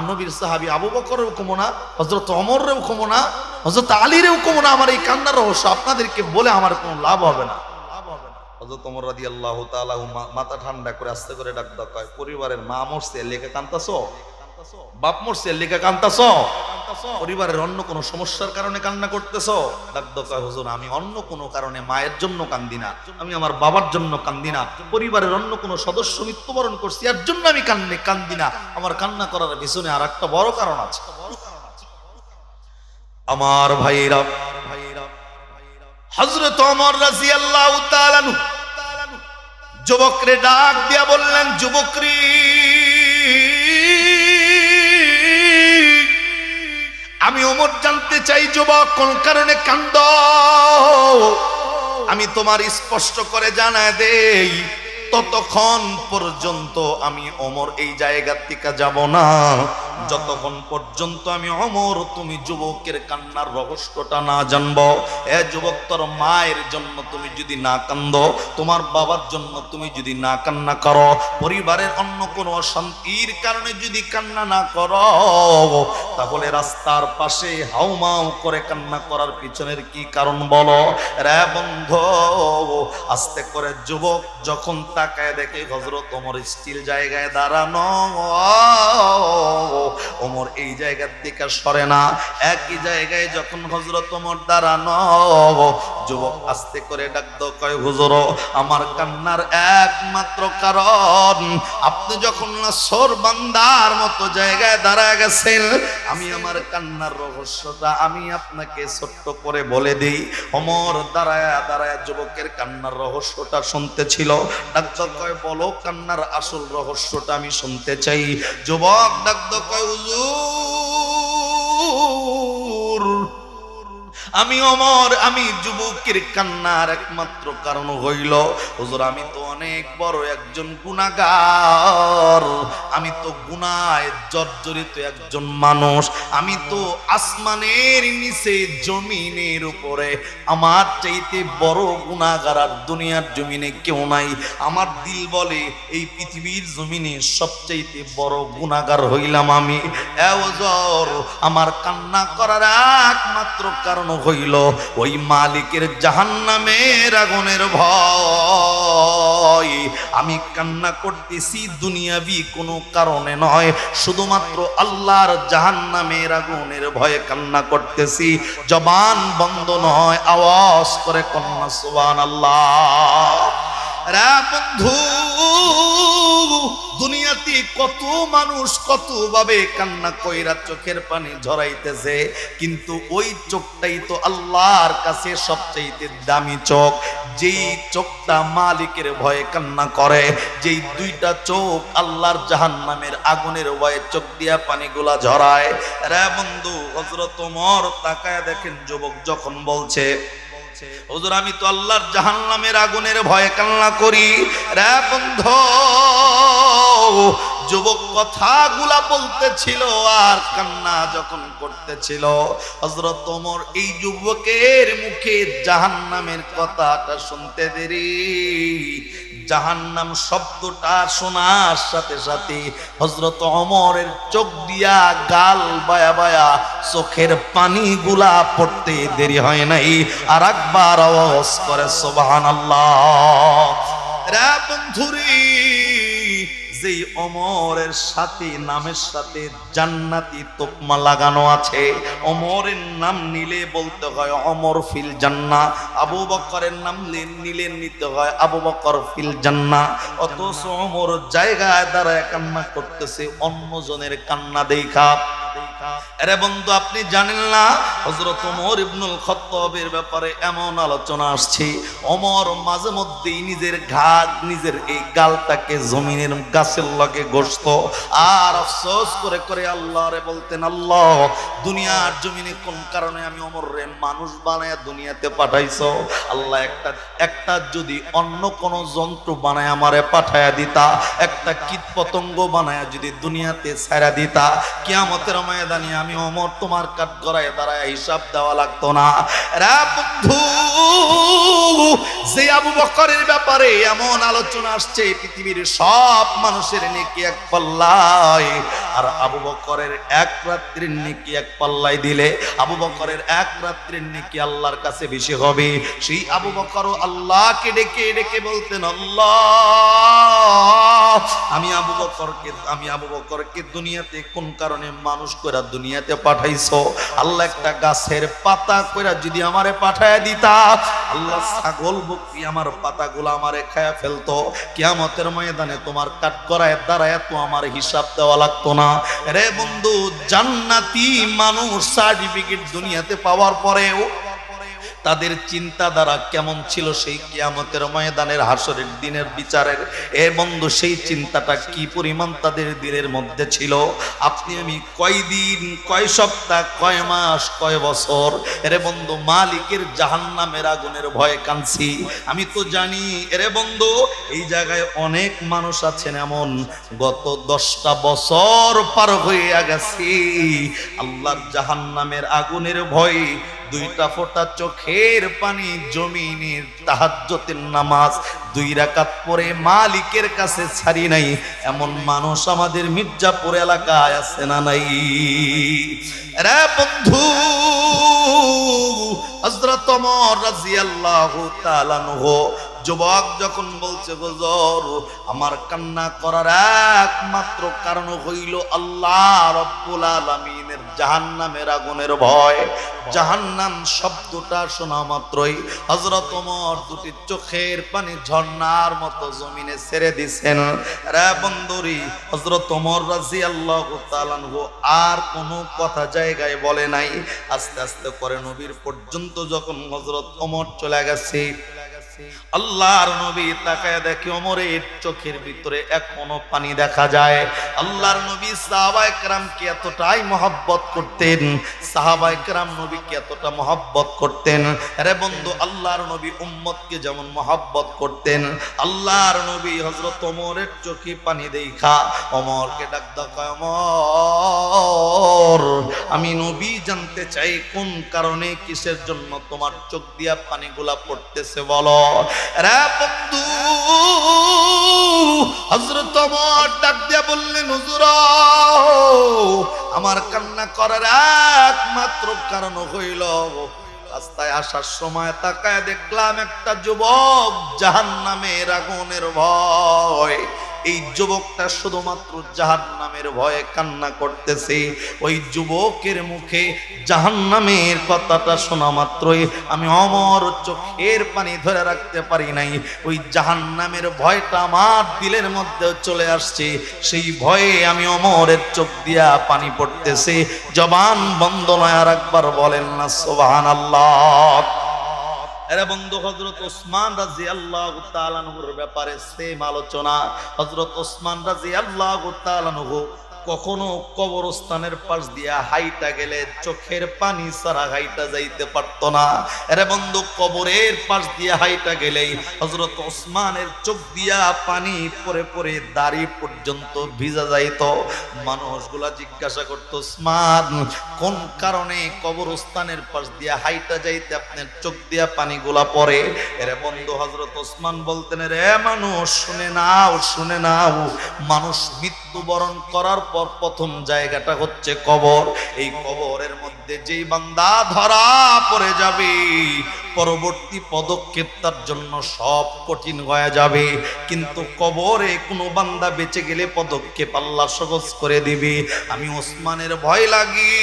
নবীর সাহাবী আবু বকরেও কমো না, হযরত ওমরেও কমো না, হযরত আলীরেও কমো না, আমার এই কান্নার রহস্য আপনাদেরকে বলে আমার কোনো লাভ হবে না। হযরত ওমর রাদিয়াল্লাহু তাআলা মাথা ঠান্ডা করে আস্তে করে ডাক কয়, পরিবারের মা মরছে লেখা কান্তাছো? বাপ মরছে লেখা কান্তাছো? পরিবারের অন্য কোনো সমস্যার কারণে কান্না করতেছো? ডাক কয়, হুজুর আমি অন্য কোনো কারণে মায়ের জন্য কান্দি না, আমি আমার বাবার জন্য কান্দি না, পরিবারের অন্য কোনো সদস্য মৃত্যুবরণ করছে এর জন্য আমি কান্দি না, আমার কান্না করার পিছনে আর একটা বড় কারণ আছে। আমার ভাইরা, হযরত ওমর রাদিয়াল্লাহু তাআলা যুবকরে ডাক দিয়া বললেন, যুবকরে আমি ওমর জানতে চাই যুবক কোন কারণে কান্দো? আমি তোমার স্পষ্ট করে জানায় দেই, ততক্ষণ পর্যন্ত আমি ওমর এই জায়গা থেকে যাব না যতক্ষণ পর্যন্ত আমি ওমর তুমি যুবকের কান্নার রহস্যটা না জানবো। এ যুবক, তোর মায়ের জন্য তুমি যদি না কান্দো, তোমার বাবার জন্য তুমি যদি না কান্না করো, পরিবারের অন্য কোনো অশান্তির কারণে যদি কান্না না করো, তাহলে রাস্তার পাশে হাউমাউ করে কান্না করার পিছনের কি কারণ বলো? রে বন্ধু, আস্তে করে যুবক যখন তাকায় দেখে হযরত ওমর স্টিল জায়গায় দাঁড়ানো, ওমর এই জায়গার থেকে সরে না, একই জায়গায় যখন হযরত ওমর দাঁড়ানো, যুবক আস্তে করে ডাক কয়, হুজুর আমার কান্নার একমাত্র কারণ আপনি যখন নাসর বান্দার মতো জায়গায় দাঁড়ায় গেছেন, আমি আমার কান্নার রহস্যটা আমি আপনাকে ছোট্ট করে বলে দিই। ওমর দাঁড়ায় দাঁড়ায় যুবকের কান্নার রহস্যটা শুনতে ছিল। ডাক কয়, বলো কান্নার আসল রহস্যটা আমি শুনতে চাই। যুবক ডাক কয়, হুজুর আমি ওমর, আমি যুবকের কান্নার একমাত্র কারণ হইল, হুজুর আমি তো অনেক বড় একজন গুনাহগার, আমি তো গুনাহে জর্জরিত একজন মানুষ, আমি তো আসমানের নিচে জমিনের উপরে আমার চাইতে বড় গুনাহগার আর দুনিয়ার জমিনে কেউ নাই। আমার দিল বলে এই পৃথিবীর জমিনে সবচাইতে বড় গুনাহগার হইলাম আমি। এ হুজুর আমার কান্না করার একমাত্র কারণ হইল ওই মালিকের জাহান্নামের আগুনের ভয়। আমি কান্না করতেছি দুনিয়াবি কোনো কারণে নয়, শুধুমাত্র আল্লাহর জাহান্নামের আগুনের ভয়ে কান্না করতেছি। জবান বন্ধ নয়, আওয়াজ করে কন্যা সুবহানাল্লাহ। রে বন্ধু, দুনিয়াতে কত মানুষ কত ভাবে কান্না কইরা চোখের পানি ঝরাইতেছে, কিন্তু ওই চোখটাই তো আল্লাহর কাছে সবচেয়ে দামি চোখ। যেই চোখটা মালিকের ভয়ে কান্না করে, যেই দুইটা চোখ আল্লাহর জাহান্নামের আগুনের ভয়ে চোখ দিয়া পানিগুলা ঝরায়। রে বন্ধু, হযরত ওমর তাকায় দেখেন যুবক যখন বলছে, হুজুর আমি তো আল্লাহর জাহান্নামের আগুনের ভয়ে কান্না করি। রে বন্ধু, যুবক কথাগুলা বলতেছিল আর কান্না যখন করতেছিল, হযরত ওমর এই যুবকের মুখে জাহান্নামের কথাটা শুনতে দেরি, জাহান্নাম শব্দটা শোনার সাথে সাথে হযরত ওমরের চোখ দিয়া গাল বায়া বায়া চোখের পানিগুলা পড়তে দেরি হয় নাই। আর একবার আওয়াজ করে সুবহানাল্লাহ। রে বন্ধুরে, যেই ওমরের সাথে নামের সাথে জান্নাতি তোকমা লাগানো আছে, ওমরের নাম নিলে বলতে হয় ওমর ফিল জান্নাহ, আবু বকরের নাম নিলে নিতে হয় আবু বকর ফিল জান্নাহ। অথচ ওমর জায়গায় দাঁড়ায় কান্না করতেছে অন্যজনের কান্না দেখা। আরে বন্ধু, আপনি জানেন না হযরত ওমর ইবনুল খাত্তাবের ব্যাপারে এমন আলোচনা আসছে, ওমর মাঝে মধ্যেই নিজের ঘাট নিজের এই গালটাকে জমিনের গাছের লগে ঘষত আর আফসোস করে করে আল্লাহরে বলতেন, আল্লাহ দুনিয়ার জমিনে কোন কারণে আমি ওমর রে মানুষ বানায়া দুনিয়াতে পাঠাইছো? আল্লাহ একটা যদি অন্য কোন যন্ত্র বানায় আমারে পাঠায়া দিতা, একটা কীট পতঙ্গ বানায়া যদি দুনিয়াতে ছাইরা দিতা, কিয়ামতের ময়দানে আমি ওমর তোমার কাঠ গড়ায় দাঁড়ায় হিসাব দেওয়া লাগতো না। রে বন্ধু, যে আবু বকরের ব্যাপারে এমন আলোচনা আসছে, পৃথিবীর সব মানুষের নেকি এক পাল্লায়, আর আবু বকরের এক রাত্রির নেকি এক পাল্লায় দিলে আবু বকরের এক রাত্রির নেকি আল্লাহর কাছে বেশি হবে। সেই আবু বকরও আল্লাহকে ডেকে ডেকে বলতেন, আল্লাহ আমি আবু বকরকে দুনিয়াতে কোন কারণে মানুষ কইরা দুনিয়াতে পাঠাইছো? আল্লাহ একটা গাছের পাতা কইরা যদি আমারে পাঠায়া দিতা, আল্লাহ ছাগল বকরি আমার পাতাগুলো আমারে খায়া ফেলতো, কিয়ামতের ময়দানে তোমার কাঠ করায় দাঁড়ায় তো আমার হিসাব দেওয়া লাগতো না। রে বন্ধু, জান্নাতি মানুষ সার্টিফিকেট দুনিয়াতে পাওয়ার পরেও তাদের চিন্তাধারা কেমন ছিল সেই কিয়ামতের ময়দানের হাসরের দিনের বিচারের, এ বন্ধু সেই চিন্তাটা কি পরিমাণ তাদের দিলের মধ্যে ছিল, আপনি আমি কয় দিন কয় সপ্তাহ কয় মাস কয় বছর এরে বন্ধু মালিকের জাহান্নামের আগুনের ভয়ে কাঁদছি। আমি তো জানি এরে বন্ধু এই জায়গায় অনেক মানুষ আছেন এমন গত 10টা বছর পার হয়ে গেছে আল্লাহর জাহান্নামের আগুনের ভয়ে দুইটা ফোঁটা চোখের পানি জমিনের তাহাজ্জুদের নামাজ 2 রাকাত পড়ে মালিকের কাছে ছাড়ি নাই, এমন মানুষ আমাদের মির্জাপুর এলাকায় আছে না নাই? রে বন্ধু, হযরত ওমর রাদিয়াল্লাহু তাআলা আনহু যুবক যখন বলছে, হুজুর আমার কান্না করার একমাত্র কারণ হইল আল্লাহ রাব্বুল আলামিনের জাহান্নামের আগুনের ভয়। জাহান্নাম শব্দটা শোনা মাত্রই হযরত ওমর দুটি চোখের পানি ঝর্ণার মতো জমিনে ছেড়ে দিয়েছেন। রে বন্ধুরি, হযরত ওমর রাদিয়াল্লাহু তাআলা আনহু আর কোনো কথা জায়গায় বলে নাই। আস্তে আস্তে করে নবীর পর্যন্ত যখন হযরত ওমর চলে গেছে, আল্লাহর নবী তাকায় দেখে ওমরের চোখের ভিতরে এখনো পানি দেখা যায়। আল্লাহর নবী সাহাবায়ে কেরামকে এতটাই মহব্বত করতেন, সাহাবায়ে কেরাম নবীকে এতটা মহব্বত করতেন। আরে বন্ধু, আল্লাহর নবী উম্মতকে যেমন মহব্বত করতেন, আল্লাহর নবী হযরত ওমরের চোখে পানি দেখা ওমরকে ডাক দেয়, ওমর আমি নবী জানতে চাই কোন কারণে কিসের জন্য তোমার চোখ দিয়া পানিগুলা পড়তেছে বলো। রে বন্ধু, হযরত ওমর ডাক দিয়া বললেন, হুজুর আমার কান্না করার একমাত্র কারণ হইল রাস্তায় আসার সময় তাকায় দেখলাম একটা যুবক জাহান্নামের আগুনের ভয়, এই যুবকটা শুধুমাত্র জাহান্নামের ভয়ে কান্না করতেছে। ওই যুবকের মুখে জাহান্নামের কথাটা শোনা মাত্রই আমি অমর চোখের পানি ধরে রাখতে পারি নাই। ওই জাহান্নামের ভয়টা আমার দিলের মধ্যে চলে আসছে, সেই ভয়ে আমি অমরের চোখ দিয়া পানি পড়তেছে। জবান বন্ধ নয়, আর একবার বলেন না সুবহানাল্লাহ। এরে বন্ধু, হযরত ওসমান রাদিয়াল্লাহু তাআলা আনহুর ব্যাপারে সেম আলোচনা। হযরত ওসমান রাদিয়াল্লাহু তাআলা আনহু কখনো কবরস্থানের পাশ দিয়া হাইটা গেলে চোখের পানি ছাড়া হাইটা যাইতে পারতো না। এরে বন্ধু, কবরের পাশ দিয়া হাইটা গেলেই হযরত ওসমানের চোখ দিয়া পানি পরে পরে দাড়ি পর্যন্ত ভিজা যাইত। মানুষগুলা জিজ্ঞাসা করতো, ওসমান কোন কারণে কবরস্থানের পাশ দিয়া হাইটা যাইতে আপনার চোখ দিয়া পানিগুলা পড়ে? এরে বন্ধু, হযরত ওসমান বলতেন, রে মানুষ শুনে নাও, শুনে নাও, মানুষ মৃত্যুবরণ করার পর প্রথম জায়গাটা হচ্ছে কবর। এই কবরের মধ্যে যেই বান্দা ধরা পড়ে যাবে, পরবর্তী পদক্ষেপ তার জন্য সব কঠিন হয়ে যাবে। কিন্তু কবরে কোনো বান্দা বেঁচে গেলে পদক্ষেপ আল্লাহ সহজ করে দিবে। আমি ওসমানের ভয় লাগি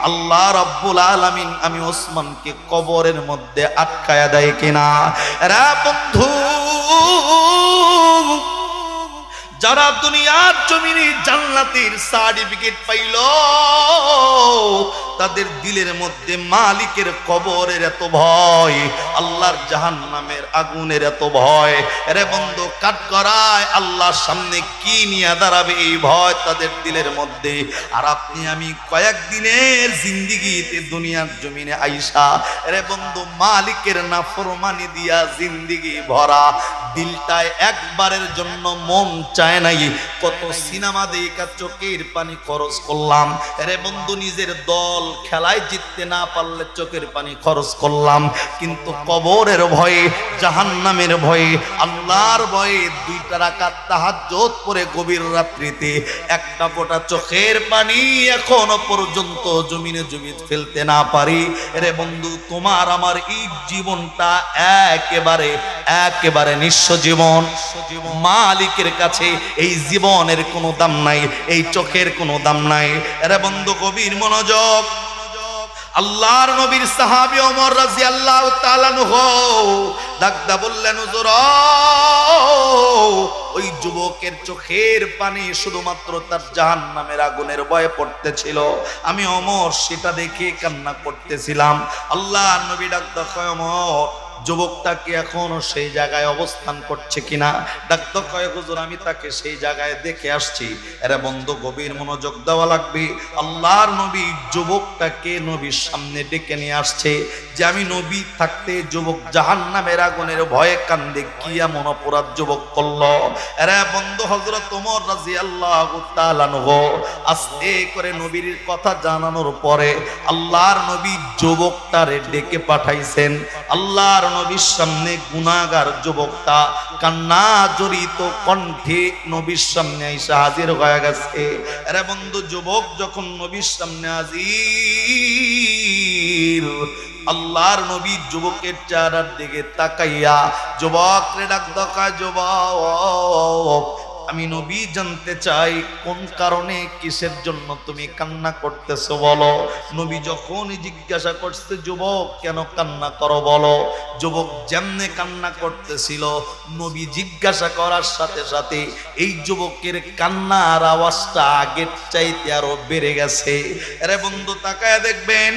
আল্লাহ রাব্বুল আলামিন আমি ওসমানকে কবরের মধ্যে আটকায়া দেয় কিনা। রে বন্ধু, যারা দুনিয়ার জমিনে জান্নাতের সার্টিফিকেট পাইল, তাদের দিলের মধ্যে মালিকের কবরের এত ভয়, আল্লাহর জাহান্নামের আগুনের এত ভয়। এরে বন্ধু, কাঠগড়ায় আল্লাহর সামনে কি নিয়ে দাঁড়াবে এই ভয় তাদের দিলের মধ্যে। আর আপনি আমি কয়েকদিনের জিন্দিগিতে দুনিয়ার জমিনে আইসা, এরে বন্ধু, মালিকের নাফরমানি দিয়া জিন্দিগি ভরা, দিলটায় একবারের জন্য মন চায় নাই। কত সিনেমা দেখা চোখের পানি খরচ করলাম। এরে বন্ধু, নিজের দল খেলায় জিততে না পারলে চোখের পানি খরচ করলাম। কিন্তু কবরের ভয়ে, জাহান্নামের ভয়ে, আল্লাহর ভয়ে 2 রাকাত তাহাজ্জুদ পড়ে গভীর রাত্রিতে একটা ফোঁটা চোখের পানি এখনো পর্যন্ত জমিনে ফেলতে না পারি। এরে বন্ধু, তোমার আমার এই জীবনটা একেবারে নিঃস্ব জীবন। মালিকের কাছে এই জীবনের কোনো দাম নাই, এই চোখের কোনো দাম নাই। এরে বন্ধু, গভীর মনোযোগ। আল্লাহর নবীর সাহাবী ওমর রাদিয়াল্লাহু তাআলা আনহু ডাকদা বললেন, হুজুর, ওই যুবকের চোখের পানি শুধুমাত্র তার জাহান্নামের আগুনের ভয়ে পড়তেছিল। আমি ওমর সেটা দেখে কান্না করতেছিলাম। আল্লাহর নবী ডাকদা কয়, ওমর, যুবকটা কি এখনো সেই জায়গায় অবস্থান করছে কিনা? ডাক্তার কয়, হুজুর, আমি তাকে সেই জায়গায় দেখে আসছি। এরা বন্ধু, গভীর মনোযোগ দেওয়া লাগবে। আল্লাহর নবী যুবকটাকে নবীর সামনে ডেকে নিয়ে আসছে যে আমি নবী থাকতে যুবক জাহান্নামের আগুনের ভয়ে কান্দে, কি এমন অপরাধ যুবক করলো? এরা বন্ধু, হযরত ওমর রাদিয়াল্লাহু তাআলা আনহু আস্তে করে নবীর কথা জানানোর পরে আল্লাহর নবী যুবকটারে ডেকে পাঠাইছেন। আল্লাহর নবীর সামনে গুনাহগার যুবকটা কান্না জড়িত কণ্ঠে নবীর সামনে এসে হাজির হয়ে গেছে। আরে বন্ধু, যুবক যখন নবীর সামনে হাজির, আল্লাহর নবী যুবকের চেহারার দিকে তাকাইয়া যুবক রে ডাক দকা, যুবক, আমি নবী জানতে চাই কোন কারণে, কিসের জন্য তুমি কান্না করতেছো বলো। নবী যখনই জিজ্ঞাসা করছে, যুবক কেন কান্না করো বলো, যুবক যেমনে কান্না করতেছিল, নবী জিজ্ঞাসা করার সাথে সাথে এই যুবকের কান্নার আওয়াজটা আগের চাইতে আরো বেড়ে গেছে। আরে বন্ধু, তাকায় দেখবেন,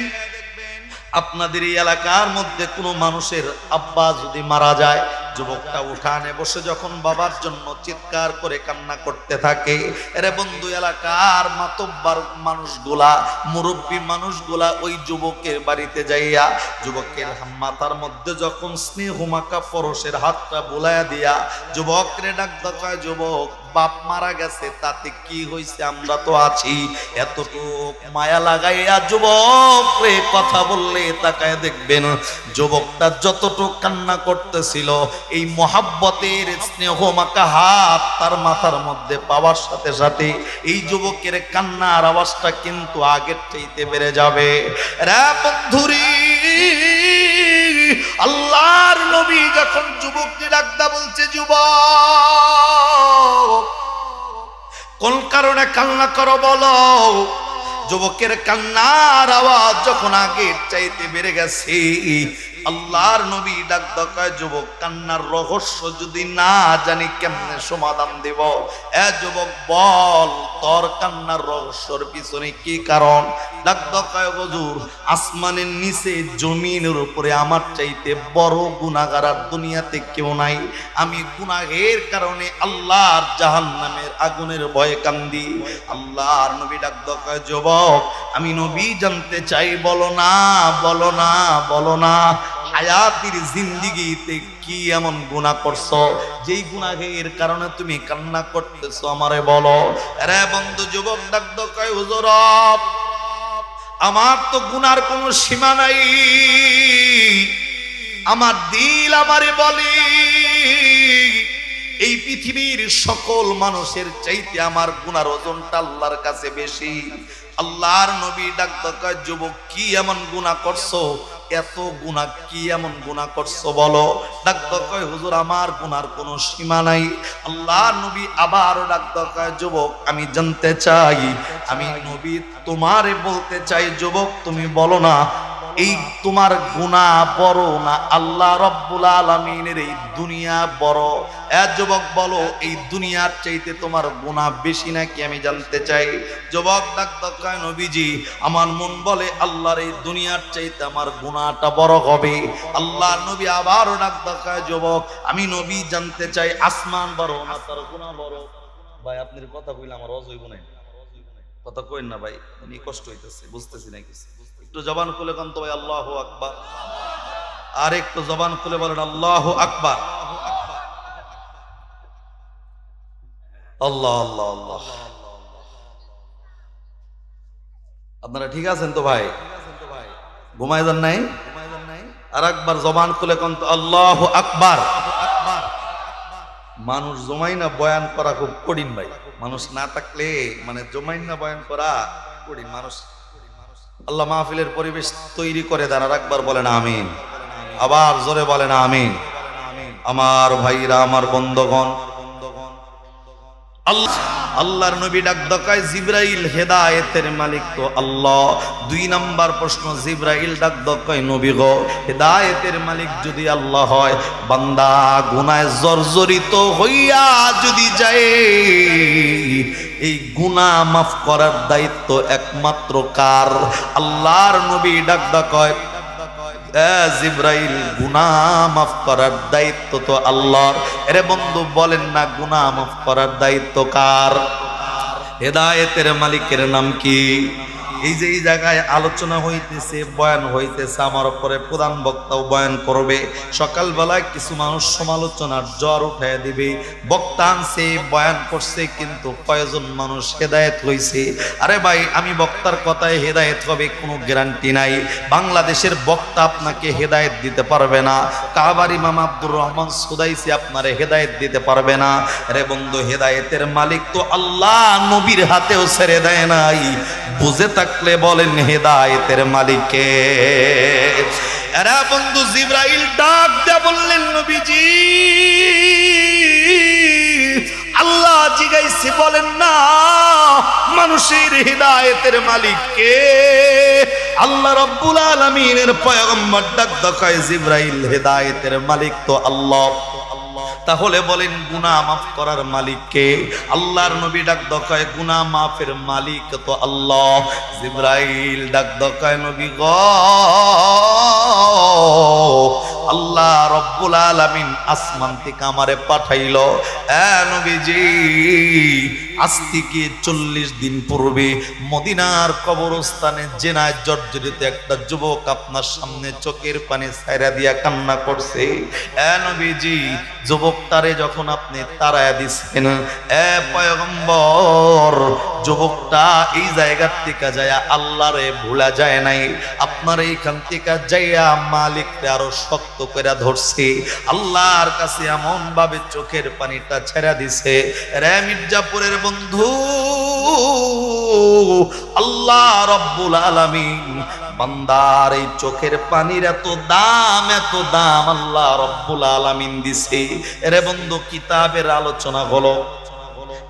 আপনাদের এই এলাকার মধ্যে কোনো মানুষের আব্বা যদি মারা যায়, যুবকটা উঠানে বসে যখন বাবার জন্য চিৎকার করে কান্না করতে থাকে, এরে বন্ধু, এলাকার মাতব্বার মানুষগুলা, মুরব্বী মানুষগুলা ওই যুবকের বাড়িতে যাইয়া যুবকের মাথার মধ্যে যখন স্নেহ মাখা পরশের হাতটা বুলাইয়া দিয়া যুবকরে ডাক দেয়, যুবক বাপ মারা গেছে, তাতে কি হয়েছে, আমরা তো আছি। এতটুকু মায়া লাগাইয়া যুবক রে কথা বললে তাকায় দেখবেন যুবকটা যতটুকু কান্না করতেছিল, এই মোহাব্বতের স্নেহ মাখা হাত তার মাথার মধ্যে পাওয়ার সাথে সাথে এই যুবকের কান্নার আওয়াজটা কিন্তু আগের চাইতে বেড়ে যাবে। রে বন্ধুরি, আল্লাহর নবী যখন যুবককে ডাকদা বলছে, যুবক কোন কারণে কান্না করো বলো। যুবকের কান্নার আওয়াজ যখন আগের চাইতে বেড়ে গেছে, আল্লাহর নবী ডাক কয়, যুবক কান্নার রহস্য যদি না জানি কেমনে সমাধান দেব। এ যুবক বল, তোর কান্নার রহস্যর পিছনে কি কারণ? ডাক কয়, হুজুর আসমানের নিচে জমিনের উপরে আমার চাইতে বড় গুনাহগার আর দুনিয়াতে কেউ নাই। আমি গুনাহের কারণে আল্লাহর জাহান্নামের আগুনের ভয়ে কান্দি। আল্লাহর নবী ডাক কয়, যুবক আমি নবী জানতে চাই, বলো না বলো না বলো না, হায়াতের জিন্দেগিতে কি এমন গুনাহ করছো যেই গুনাহের কারণে তুমি কান্না করতেছো, আমারে বলো। আরে বন্ধু, যুবক ডাক কয়, হুজুর আমার তো গুনার কোনো সীমা নাই। আমার দিল আমারে বলে এই পৃথিবীর সকল মানুষের চাইতে আমার গুনার ওজনটা আল্লাহর কাছে বেশি। আল্লাহর নবী ডাক কয়, যুবক কি এমন গুনাহ করছো, এত গুনাহ কি এমন গুনাহ করছো বলো। ডাক কয়, হুজুর আমার গুনার কোনো সীমা নাই। আল্লাহর নবী আবার ডাক কয়, যুবক আমি জানতে চাই, আমি নবী তোমারে বলতে চাই, যুবক তুমি বলো না এই তোমার গুনাহ বড় না আল্লাহ রাব্বুল আলামিনের এই দুনিয়া বড়? এ যুবক বলো, এই দুনিয়ার চাইতে তোমার গুনাহ বেশি নাকি আমি জানতে চাই। যুবক ডাক কয়, নবীজি আমার মন বলে আল্লাহর এই দুনিয়ার চাইতে আমার গুনাহটা বড় হবে। আল্লাহর নবী আবার ডাক কয়, যুবক আমি নবী জানতে চাই আসমান বড় না তার গুনাহ বড়? ভাই আপনার কথা কইলে আমার রজ হইব না, কথা কইন না ভাই, উনি কষ্ট হইতেছে, বুঝতেছি না কিছু। একটু জবান খুলে কান্ত ভাই আল্লাহু আকবার, আর একটু জবান খুলে বলেন আল্লাহু আকবার। আল্লাহ আল্লাহ আল্লাহ। আপনারা ঠিক আছেন তো ভাই? ঘুমায় যান নাই? আর একবার জবান খুলে কান্ত আল্লাহু আকবার। মানুষ জমাই না বয়ান করা খুব কঠিন ভাই, মানুষ না থাকলে মানে জমাই না বয়ান করা কঠিন। মানুষ আল্লাহ মাহফিলের পরিবেশ তৈরি করে দেন। আর একবার বলেন আমিন, আবার জোরে বলেন আমিন। আমার ভাইরা, আমার বন্ধুগণ, আল্লাহর নবী ডাক কয়, জিবরাইল হেদায়েতের মালিক তো আল্লাহ। 2 নাম্বার প্রশ্ন, জিবরাইল ডাক কয়, নবী গো হেদায়েতের মালিক যদি আল্লাহ হয়, বান্দা গুনাহে জর্জরিত হইয়া যদি যায়, এই গুনাহ মাফ করার দায়িত্ব একমাত্র কার? আল্লাহর নবী ডাক কয়, জিবরাইল গুনাহ মাফ করার দায়িত্ব তো আল্লাহর। এরে বন্ধু বলেন না, গুনাহ মাফ করার দায়িত্ব কার? হেদায়েতের মালিকের নাম কি? এই যে এই জায়গায় আলোচনা হইতেছে, বয়ান হইতেছে, আমার উপরে প্রধান বক্তাও বয়ান করবে। সকালবেলায় কিছু মানুষ সমালোচনার জ্বর উঠায় দিবে, বক্তা আনছে বয়ান করছে, কিন্তু কয়জন মানুষ হেদায়েত হইছে? আরে ভাই, আমি বক্তার কথায় হেদায়েত হবে কোনো গ্যারান্টি নাই। বাংলাদেশের বক্তা আপনাকে হেদায়েত দিতে পারবে না। কাবার ইমাম আব্দুর রহমান সুদাইসি আপনারে হেদায়েত দিতে পারবে না। আরে বন্ধু, হেদায়েতের মালিক তো আল্লাহ নবীর হাতেও ছেড়ে দেয় নাই। বুঝে থাকলে বলেন হেদায়েতের মালিককে। এরা বন্ধু জিবরাইল ডাক দিয়ে বললেন, নবীজি আল্লাহ জিগাইছে, বলেন না মানুষের হেদায়েতের মালিক কে? আল্লাহ রাব্বুল আলামিনের পয়গম্বর ডাক কয়, জিবরাইল হেদায়েতের মালিক তো আল্লাহ। তাহলে বলেন গুনাহ মাফ করার মালিক কে? আল্লাহর নবী ডাক কয়, গুনাহ মাফের মালিক তো আল্লাহ। জিবরাইল ডাক কয়, নবী গো আল্লাহ রব্বুল আলামিন আসমান থেকে আমারে পাঠাইলো। এ নবীজি আজ থেকে 40 দিন পূর্বে মদিনার কবরস্থানে জেনায় জর্জরিত একটা যুবক আপনার সামনে চোখের পানি ছাইরা দিয়া কান্না করছে। এ নবীজি, যুবকটারে যখন আপনি তাড়ায়া দিছেন, এ পয়গম্বর, যুবকটা এই জায়গার থেকে যায়া আল্লাহরে ভুলা যায় নাই। আপনার এইখান থেকে যাইয়া মালিককে আরো শক্ত করে ধরছে, আল্লাহর কাছে এমন ভাবে চোখের পানিটা ছেড়া দিছে। রে মির্জাপুরের বন্ধু, আল্লাহ রব্বুল আলামিন বান্দার এই চোখের পানির এত দাম আল্লাহ রব্বুল আলামিন দিছে। রে বন্ধু, কিতাবের আলোচনা হলো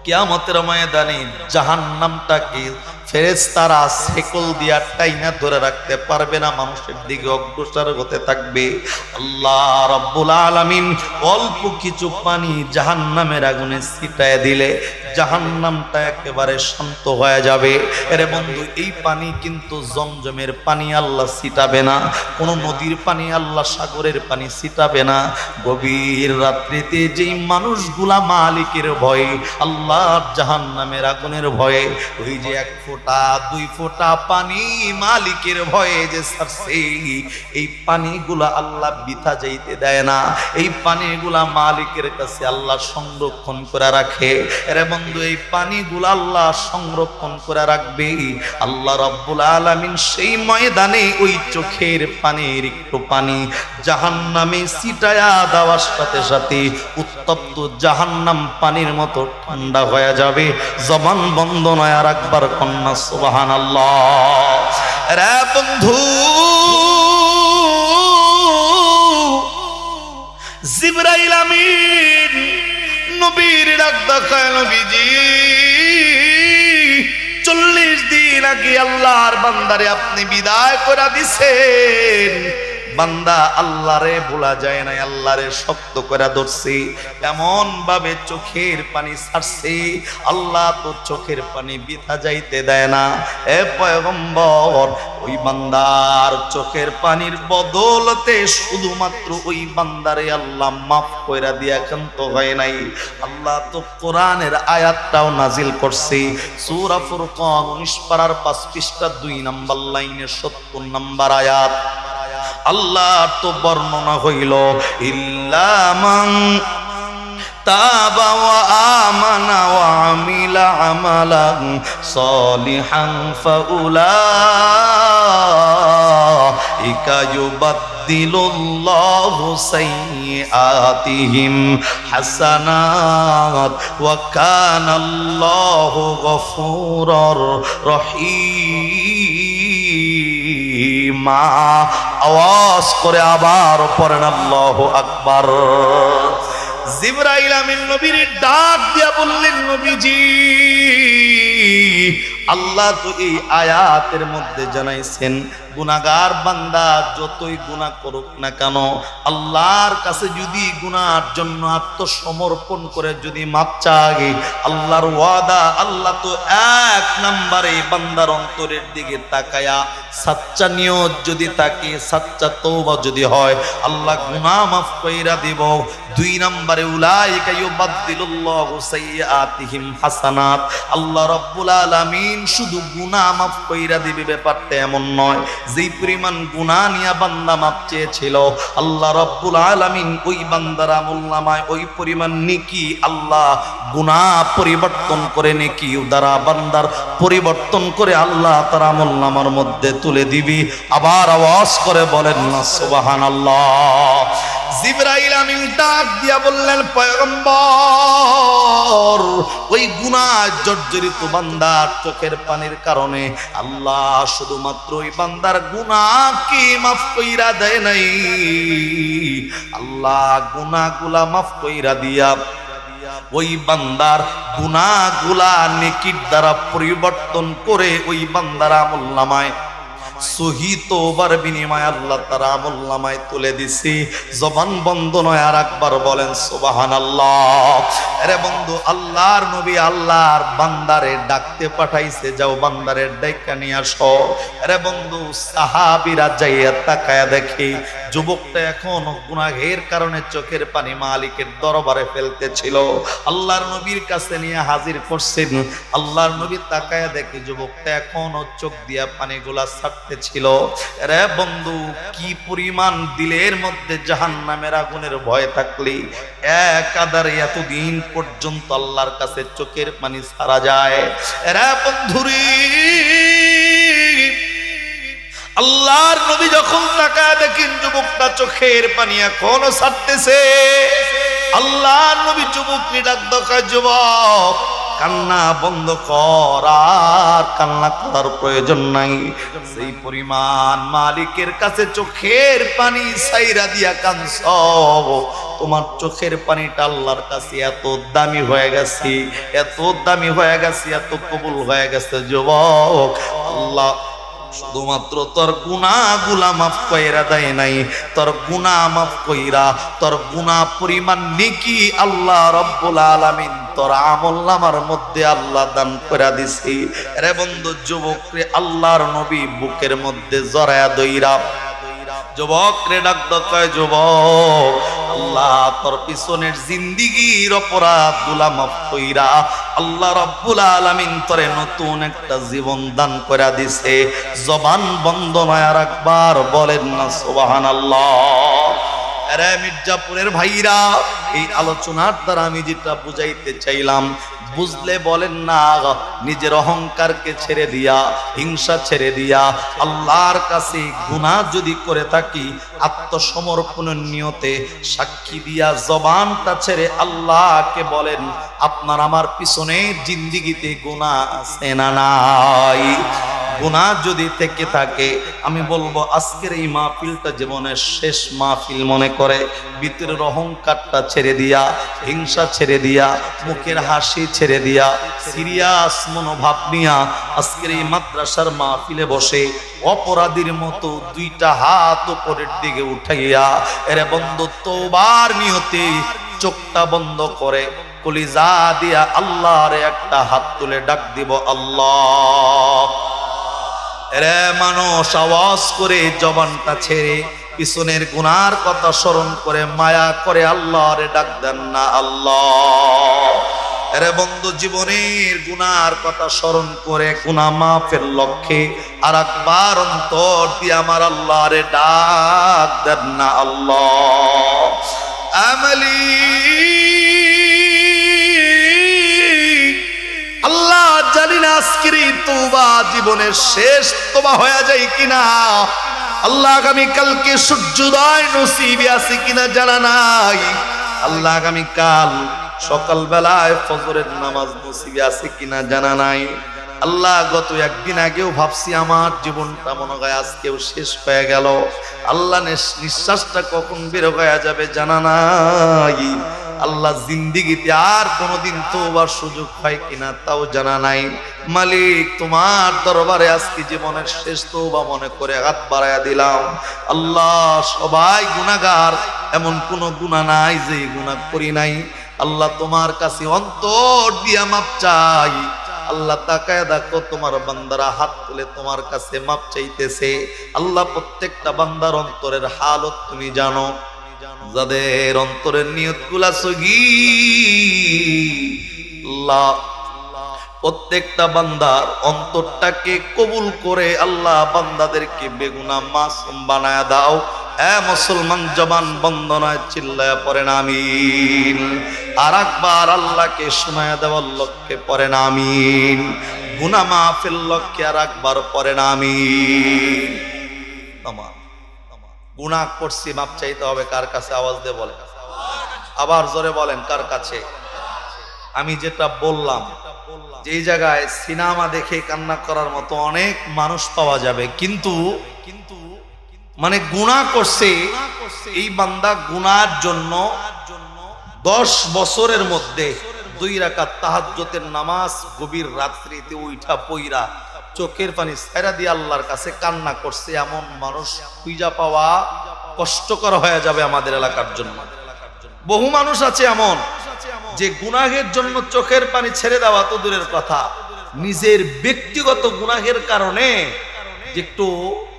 কিয়ামতের ময়দানে জাহান্নামটাকে ফেরেশতারা শেকল দিয়া টাইনা ধরে রাখতে পারবে না, মানুষের দিকে অগ্রসর হতে থাকবে। আল্লাহ রাব্বুল আলামিন অল্প কিছু পানি জাহান্নামের আগুনে ছিটায় দিলে জাহান্নামটা একেবারে শান্ত হয়ে যাবে। এরে বন্ধু, এই পানি কিন্তু জমজমের পানি আল্লাহ ছিটাবে না, কোন নদীর পানি আল্লাহ সাগরের পানি ছিটাবে না। গভীর রাত্রিতে যেই মানুষগুলা মালিকের ভয়ে, আল্লাহর জাহান্নামের আগুনের ভয়ে, ওই যে 1 ফোঁটা 2 ফোঁটা পানি মালিকের ভয়ে যে ছাড়ছে, এই পানিগুলা আল্লাহ বৃথা যাইতে দেয় না। এই পানিগুলা মালিকের কাছে আল্লাহ সংরক্ষণ করে রাখে। এরে বন্ধু, এই পানিগুলা আল্লাহ সংরক্ষণ করে রাখবে। আল্লাহ রাব্বুল আলামিন সেই ময়দানে ওই চোখের পানির একটু পানি জাহান্নামে ছিটায়া দেওয়ার সাথে সাথে উত্তপ্ত জাহান্নাম পানির মতো ঠান্ডা হয়ে যাবে। জবান বন্ধ নয় আর একবার কন্যা সুবহানাল্লাহ। রে বন্ধু, জিবরাইল আমিন নবীর ডাক দেখায়, নবীজি 40 দিন আগে আল্লাহর বান্দারে আপনি বিদায় করে দিছেন। বান্দা আল্লাহরে ভোলা যায় না, আল্লাহরে শক্ত করে ধরছে, এমন ভাবে চোখের পানি ছাড়ছে, আল্লাহ তো চোখের পানি বৃথা যাইতে দেয় না। এ পয়গম্বর, ওই বান্দার চোখের পানির বদলতে শুধুমাত্র ওই বান্দারে আল্লাহ মাফ কইরা দিয়া ক্ষান্ত হয় নাই। আল্লাহ তো কোরআনের আয়াতটাও নাজিল করছে, সূরা ফুরকান 19 পারার 5 পৃষ্ঠা 2 নম্বর লাইনের 70 নম্বর আয়াত। আল্লাহ তো বর্ণনা হইল, ইল্লা মান তাবা ওয়া আমানা ওয়া আমিলা আমালান সলিহান ফাউলাইকা ইউবাদদিলুল্লাহু সাইয়্যাতিহিম হাসানাত ওয়া কানাল্লাহু গফুরুর রহিম। আওয়াজ করে আবার পড়েন আল্লাহু আকবার। জিবরাইল আমিন নবীর ডাক দিয়া বললেন, নবীজি, আল্লাহ তো এই আয়াতের মধ্যে জানাইছেন, গুনাহগার বান্দা যতই গুনাহ করুক না কেন, আল্লাহর কাছে যদি গুনার জন্য আত্মসমর্পণ করে যদি মাপ চায়, আল্লাহর ওয়াদা, আল্লাহ তো 1 নম্বরে বান্দার অন্তরের দিকে তাকায়া সাচ্চা নিয়ত যদি থাকে, সাচ্চা তওবা যদি হয়, আল্লাহ গুনাহ মাফ কইরা দিব। 2 নম্বরে উলাইকা ইউবাদদিলুল্লাহু সাইয়্যাতিহিম হাসানাত, আল্লাহ রাব্বুল আলামিন শুধু গুনাহ মাফ কইরা দিবে ব্যাপারটা এমন নয়। যেই পরিমাণ গুনাহ নিয়া বান্দা মাপ চেয়েছিল, আল্লাহ রাব্বুল আলামিন ওই বান্দার আমলনামায় ওই পরিমাণ নেকি আল্লাহ গুনাহ পরিবর্তন করে নেকি দ্বারা বান্দার পরিবর্তন করে আল্লাহ তার আমলনামার মধ্যে তুলে দিবি। আবার আওয়াজ করে বলেন না সুবহানাল্লাহ। জিবরাইল আমিন ডাক দিয়া বললেন, পয়গম্বর, ওই গুনাহ জর্জরিত বান্দার চোখের পানির কারণে আল্লাহ শুধুমাত্র ওই বান্দার গুনাহকে মাফ কইরা দেয় নাই, আল্লাহ গুনাহগুলা মাফ কইরা দিয়া ওই বান্দার গুনাহগুলা নেকির দ্বারা পরিবর্তন করে ওই বান্দার আমলনামায় সহি তওবার বিনিময়ে আল্লাহ তার আমলনামায় তুলে দিছি। জবান বন্ধ নয়, আর একবার বলেন সুবহানাল্লাহ। আরে বন্ধু, আল্লাহর নবী আল্লাহর বান্দারে ডাকতে পাঠাইছে, যাও বান্দারে ডাইকা নিয়ে আসো। আরে বন্ধু, সাহাবীরা যাইয়া তাকায়া দেখি যুবকটা এখন গুনাহের কারণে চোখের পানি মালিকের দরবারে ফেলতেছিল। আল্লাহর নবীর কাছে নিয়ে হাজির করছেন। আল্লাহর নবী তাকায়া দেখি যুবকটা এখনো চোখ দিয়া পানিগুলা ছাড়তেছিল। রে বন্ধু, কি পরিমাণ দিলের মধ্যে জাহান্নামের আগুনের ভয় থাকলে একাধারে এতদিন পর্যন্ত আল্লাহর কাছে চোখের পানি ছাড়া যায়? রে বন্ধুরে, আল্লাহর নবী যখন তাকায় দেখেন যুবকটা চোখের পানি এখনো ছাড়তেছে, আল্লাহর নবী যুবককে ডাক দেখায়, যুবক কান্না বন্ধ কর, আর কান্না করার প্রয়োজন নাই। সেই পরিমাণ মালিকের কাছে চোখের পানি ছাইরা দিয়া কাঁদছ, তোমার চোখের পানিটা আল্লাহর কাছে এত দামি হয়ে গেছে, এত দামি হয়ে গেছে, এত কবুল হয়ে গেছে। যুবক, আল্লাহ শুধুমাত্র তোর গুনাহগুলা মাফ কইরা দেয় নাই, তোর গুনাহ মাফ কইরা তোর গুনাহ পরিমাণ নেকি আল্লাহ রাব্বুল আলামিন তোর আমলনামার মধ্যে আল্লাহ দান করে দিছি। রে বন্ধু, যুবক রে আল্লাহর নবী বুকের মধ্যে জড়ায়া দইরা যুবক রে ডাক দকায়, যুবক আল্লাহ তোর পিছনের জিন্দেগীর অপরাধগুলা মাফ কইরা আল্লাহ রাব্বুল আলামিন তোরে নতুন একটা জীবন দান করে দিছে। জবান বন্ধ নয়, আর একবার বলেন না সুবহানাল্লাহ। আরে মির্জাপুরের ভাইরা, এই আলোচনার দ্বারা আমি যেটা বুঝাইতে চাইলাম, বুঝলে বলেন না, নিজের অহংকারকে ছেড়ে দিয়া, হিংসা ছেড়ে দিয়া আল্লাহর কাছে গুনাহ যদি করে থাকি আত্মসমর্পণের নিয়তে সাক্ষী দিয়া জবানটা ছেড়ে আল্লাহকে বলেন, আপনার আমার পিছনে জিন্দেগিতে গুনাহ আছে না নাই? গুনাহ যদি থেকে থাকে আমি বলবো আজকের এই মাহফিলটা জীবনের শেষ মাহফিল মনে করে ভিতরের অহংকারটা ছেড়ে দিয়া, হিংসা ছেড়ে দিয়া, মুখের হাসি ছেড়ে দিয়া, সিরিয়াস মনোভাব নিয়া আজকের এই মাদ্রাসার মাহফিলে বসে অপরাধীর মতো দুইটা হাত উপরের দিকে উঠাইয়া এরে বন্ধু তওবার নিয়তে চোখটা বন্ধ করে কলিজা দিয়া আল্লাহর একটা হাত তুলে ডাক দিব, আল্লাহ। রে মানুষ আওয়াজ করে জবানটা ছেড়ে পিছনের গুনার কথা স্মরণ করে মায়া করে আল্লাহরে ডাক দেন না, আল্লাহ। রে বন্ধু, জীবনের গুনার কথা স্মরণ করে গুনাহ মাফের লক্ষ্যে আর একবার অন্তর দিয়ে আমার আল্লাহরে ডাক দেন না, আল্লাহ। আমলি আল্লাহ, জানি না আজকের এই তওবা জীবনের শেষ তওবা হয়ে যায় কিনা। আল্লাহ, আগামী কালকে সূর্যোদয় নসিবে আছে কিনা জানা নাই। আল্লাহ, আগামী কাল সকাল বেলায় ফজরের নামাজ নসিবে আছে কিনা জানা নাই। আল্লাহ, গত একদিন আগেও ভাবছি আমার জীবনটা মনে হয় আজকেও শেষ হয়ে গেল। আল্লাহ, নিঃশ্বাসটা কখন বের হয়ে যাবে জানা নাই। আল্লাহ, জিন্দেগিতে আর কোনোদিন তওবার সুযোগ হয় কিনা তাও জানা নাই। মালিক, তোমার দরবারে আজকে জীবনের শেষ তওবা মনে করে হাত বাড়ায়া দিলাম। আল্লাহ, সবাই গুনাহগার, এমন কোনো গুনাহ নাই যে গুনাহ করি নাই। আল্লাহ, তোমার কাছে অন্তর দিয়া মাপ চাই। আল্লাহ, তাকায় দেখো তোমার বান্দারা হাত তুলে তোমার কাছে মাপ চাইতেছে। আল্লাহ, প্রত্যেকটা বান্দার অন্তরের হালত তুমি জানো। যাদের অন্তরের নিয়তগুলা সহি, আল্লাহ প্রত্যেকটা বান্দার অন্তরটাকে কবুল করে আল্লাহ বান্দাদেরকে বেগুনাহ মাসুম বানায়া দাও। এ মুসলমান, জবান বন্ধ নয়, চিল্লায়া পড়েন আমিন। আর একবার আল্লাহকে শোনায়া দেওয়ার লক্ষ্যে পড়েন আমিন। গুনাহ মাফের লক্ষ্যে আর একবার পড়েন আমিন। গুনাহ করছি, মাপ চাইতে হবে। কার কাছে? আওয়াজ দিয়ে বলেন, আবার জোরে বলেন, কার কাছে? আমি যেটা বললাম, যে জায়গায় সিনেমা দেখে কান্না করার মতো অনেক মানুষ পাওয়া যাবে, কিন্তু মানে গুনাহ করছে এই বান্দা গুনার জন্য 10 বছরের মধ্যে 2 রাকাত তাহাজ্জুদের নামাজ গভীর রাত্রিতে উঠা পইরা চোখের পানি ছাইরা দিয়ে আল্লাহর কাছে কান্না করছে, এমন মানুষ খুঁজা পাওয়া কষ্টকর হয়ে যাবে আমাদের এলাকার জন্য। বহু মানুষ আছে এমন যে গুনাহের জন্য চোখের পানি ছেড়ে দেওয়া তো দূরের কথা, নিজের ব্যক্তিগত গুনাহের কারণে যে একটু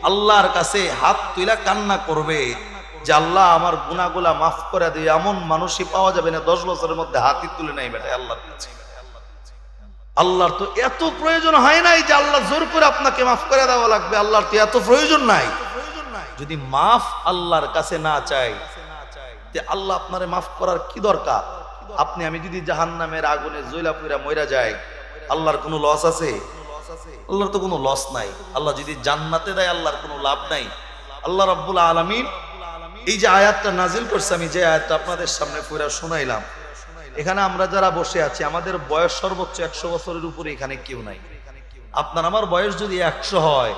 আল্লাহর কাছে হাত তুইলা কান্না করবে যে আল্লাহ আমার গুনাহগুলা মাফ করে দিই, এমন মানুষই পাওয়া যাবে না 10 বছরের মধ্যে হাতই তুলে নাই বেটা আল্লাহর কাছে। আল্লাহর তো এত প্রয়োজন হয় নাই যে আল্লাহ জোর করে আপনাকে মাফ করে দেওয়া লাগবে, আল্লাহর তো এত প্রয়োজন নাই। যদি মাফ আল্লাহর কাছে না চাই যে আল্লাহ আপনারে মাফ করার কি দরকার? আপনি আমি যদি জাহান্নামের আগুনে জ্বলা পুড়া মইরা যাই, আল্লাহর কোনো লস আছে? আল্লাহর তো কোনো লস নাই। আল্লাহ যদি জান্নাতে দেয় আল্লাহর কোনো লাভ নাই। আল্লাহ রাব্বুল আলামিন এই যে আয়াতটা নাজিল করছে, আমি যে আয়াতটা আপনাদের সামনে পড়া শোনাইলাম, এখানে আমরা যারা বসে আছি আমাদের বয়স সর্বোচ্চ 100 বছরের উপরে এখানে কেউ নাই। আপনার আমার বয়স যদি 100 হয়,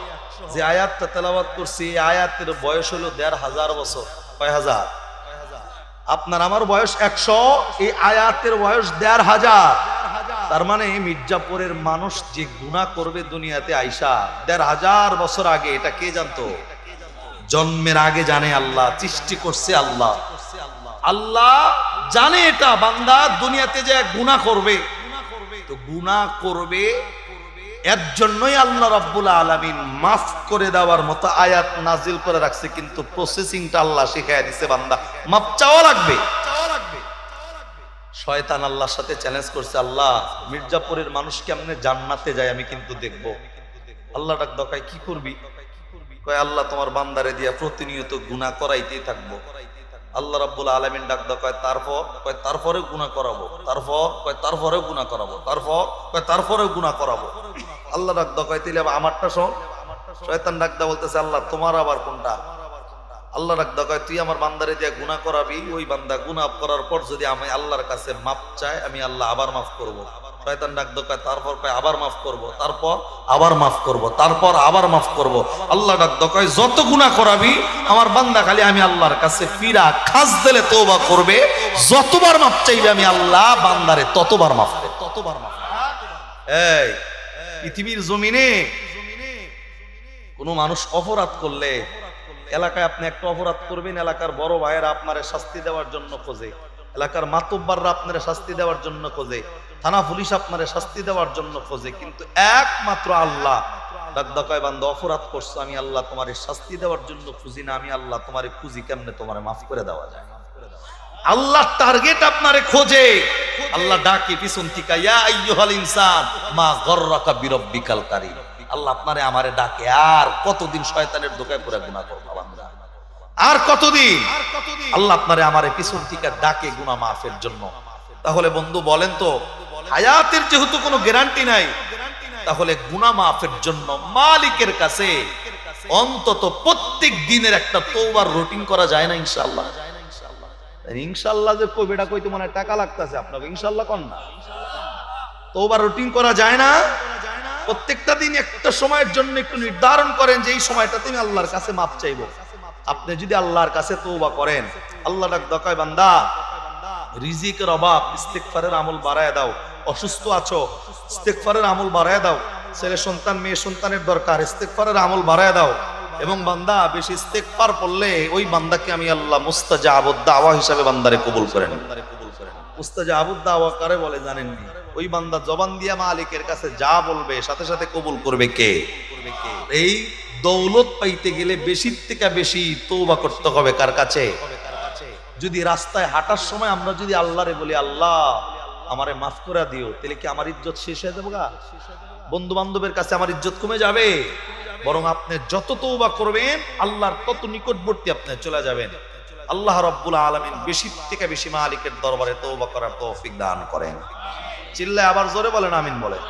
যে আয়াতটা তেলাওয়াত করছি এই আয়াতের বয়স হলো 1500 বছর। কয় হাজার? আপনার আমার বয়স 100, এই আয়াতের বয়স 1500। তার মানে মির্জাপুরের মানুষ যে গুনাহ করবে দুনিয়াতে আইসা 1500 বছর আগে, এটা কে জানতো? জন্মের আগে জানে আল্লাহ, সৃষ্টি করছে আল্লাহ। আল্লাহ জানে এটা বান্দা দুনিয়াতে যে গুনাহ করবে, তো গুনাহ করবে এর জন্যই আল্লাহ রাব্বুল আলামিন মাফ করে দেওয়ার মতো আয়াত নাজিল করে রাখছে। কিন্তু প্রসেসিংটা আল্লাহ শিখাইয়া দিছে, বান্দা মাফ চাওয়া লাগবে। শয়তান আল্লাহর সাথে চ্যালেঞ্জ করছে, আল্লাহ মির্জাপুরের মানুষ কেমনে জান্নাতে যায় আমি কিন্তু দেখবো। আল্লাহ ডাক দকায়, কি করবি? কয় আল্লাহ তোমার বান্দারে দিয়া প্রতিনিয়ত গুনাহ করাইতেই থাকবো। আল্লাহ রাব্বুল আলামিন ডাক দকায়, তারপরে গুনাহ করাবো, তারপরে গুনাহ করাবো, তারপরে গুনাহ করাবো। আল্লাহ ডাক দকায়, তাইলে আমারটা শোন। শয়তান ডাক দা বলতেছে, আল্লাহ তোমার আবার কোনটা? আল্লাহ ডাক দকায়, তুই আমার বান্দারে দিয়া গুনাহ করাবি, ওই বান্দা গুনাহ করার পর যদি আমি আল্লাহর কাছে মাফ চাই, আমি আল্লাহ আবার মাফ করব। শয়তান ডাক দকায়, তারপর কয় আবার মাফ করব, তারপর আবার মাফ করব, তারপর আবার মাফ করব। আল্লাহ ডাক দকায়, যত গুনাহ করাবি আমার বান্দা খালি আমি আল্লাহর কাছে ফিরা খাস দিলে তওবা করবে, যতবার মাফ চাইবে আমি আল্লাহ বান্দারে ততবার মাফ করব, ততবার মাফ। এই পৃথিবীর জমিনে কোন মানুষ অপরাধ করলে, এলাকায় আপনি একটা অপরাধ করবেন, এলাকার বড় ভাইয়েরা আপনারে শাস্তি দেওয়ার জন্য খোঁজে, এলাকার মাতব্বাররা আপনারে শাস্তি দেওয়ার জন্য খোঁজে, থানা পুলিশ আপনারে শাস্তি দেওয়ার জন্য খোঁজে, কিন্তু একমাত্র আল্লাহ ডাক দকায়, বান্দা অপরাধ করছো, আমি আল্লাহ তোমারে শাস্তি দেওয়ার জন্য খুঁজি না, আমি আল্লাহ তোমারে খুঁজি কেমনে তোমারে মাফ করে দেওয়া যায়। আল্লাহ টার্গেট আপনারে খোঁজে। আল্লাহ ডাকে পিছন থেকে, ইয়া আইয়ুহাল ইনসান মা গররাকা বিরব্বিকাল কারীম। আল্লাহ আপনারে আমারে ডাকে, আর কতদিন শয়তানের ধোঁকায় পড়ে গুনাহ করবা বান্দা? আর কতদিন? আল্লাহ আপনারে আমারে পিছন থেকে ডাকে গুনাহ মাফের জন্য। তাহলে বন্ধু বলেন তো, হায়াতের যেহেতু কোনো গ্যারান্টি নাই, তাহলে গুনাহ মাফের জন্য মালিকের কাছে অন্তত প্রত্যেক দিনের একটা তওবার রুটিন করা যায় না? ইনশাআল্লাহ। ইনশাআল্লাহ যে কইবেটা কইতে মনে টাকা লাগতেছে আপনাকে, ইনশাআল্লাহ কোন না? তওবার রুটিন করা যায় না? প্রত্যেকটা দিন একটা সময়ের জন্য একটু নির্ধারণ করেন যে এই সময়টা তুমি আল্লাহর কাছে মাফ চাইবো। আপনি যদি আল্লাহর কাছে তওবা করেন, আল্লাহ ডাক দকায়, বান্দা রিজিকের অভাব, ইস্তিগফারের আমল বাড়ায় দাও। অসুস্থ আছো, ইস্তিগফারের আমল বাড়ায় দাও। ছেলে সন্তান মেয়ে সন্তানের দরকার, ইস্তিগফারের আমল বাড়ায় দাও। এবং বান্দা বেশি ইস্তিগফার পড়লে ওই বান্দাকে আমি আল্লাহ মুস্তাজাবুদ দাওয়া হিসাবে বান্দারে কবুল করেন। মুস্তাজাবুদ দাওয়া কারে বলে জানেন নি? ওই বান্দা জবান দিয়া মালিকের কাছে যা বলবে সাথে সাথে কবুল করবে কে? এই দৌলত পাইতে গেলে বেশি থেকে বেশি তওবা করতে হবে কার কাছে? যদি রাস্তায় হাঁটার সময় আমরা যদি আল্লাহরে বলি, আল্লাহ আমারে মাফ করে দিও, তাহলে কি আমার ইজ্জত শেষ হয়ে যাবে? বন্ধু বান্ধবের কাছে আমার ইজ্জত কমে যাবে? বরং আপনি যত তওবা করবেন আল্লাহর তত নিকটবর্তী আপনি চলে যাবেন। আল্লাহ রাব্বুল আলামিন বেশি থেকে বেশি মালিকের দরবারে তওবা করার তৌফিক দান করেন। চিল্লায় আবার জোরে বলেন আমিন বলেন।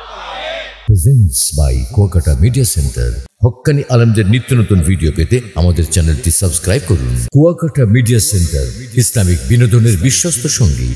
Presents by Kuakata media centre. হক্কানি আলেমদের নিত্য নতুন ভিডিও পেতে আমাদের চ্যানেলটি সাবস্ক্রাইব করুন। কুয়াকাটা মিডিয়া সেন্টার, ইসলামিক বিনোদনের বিশ্বস্ত সঙ্গী।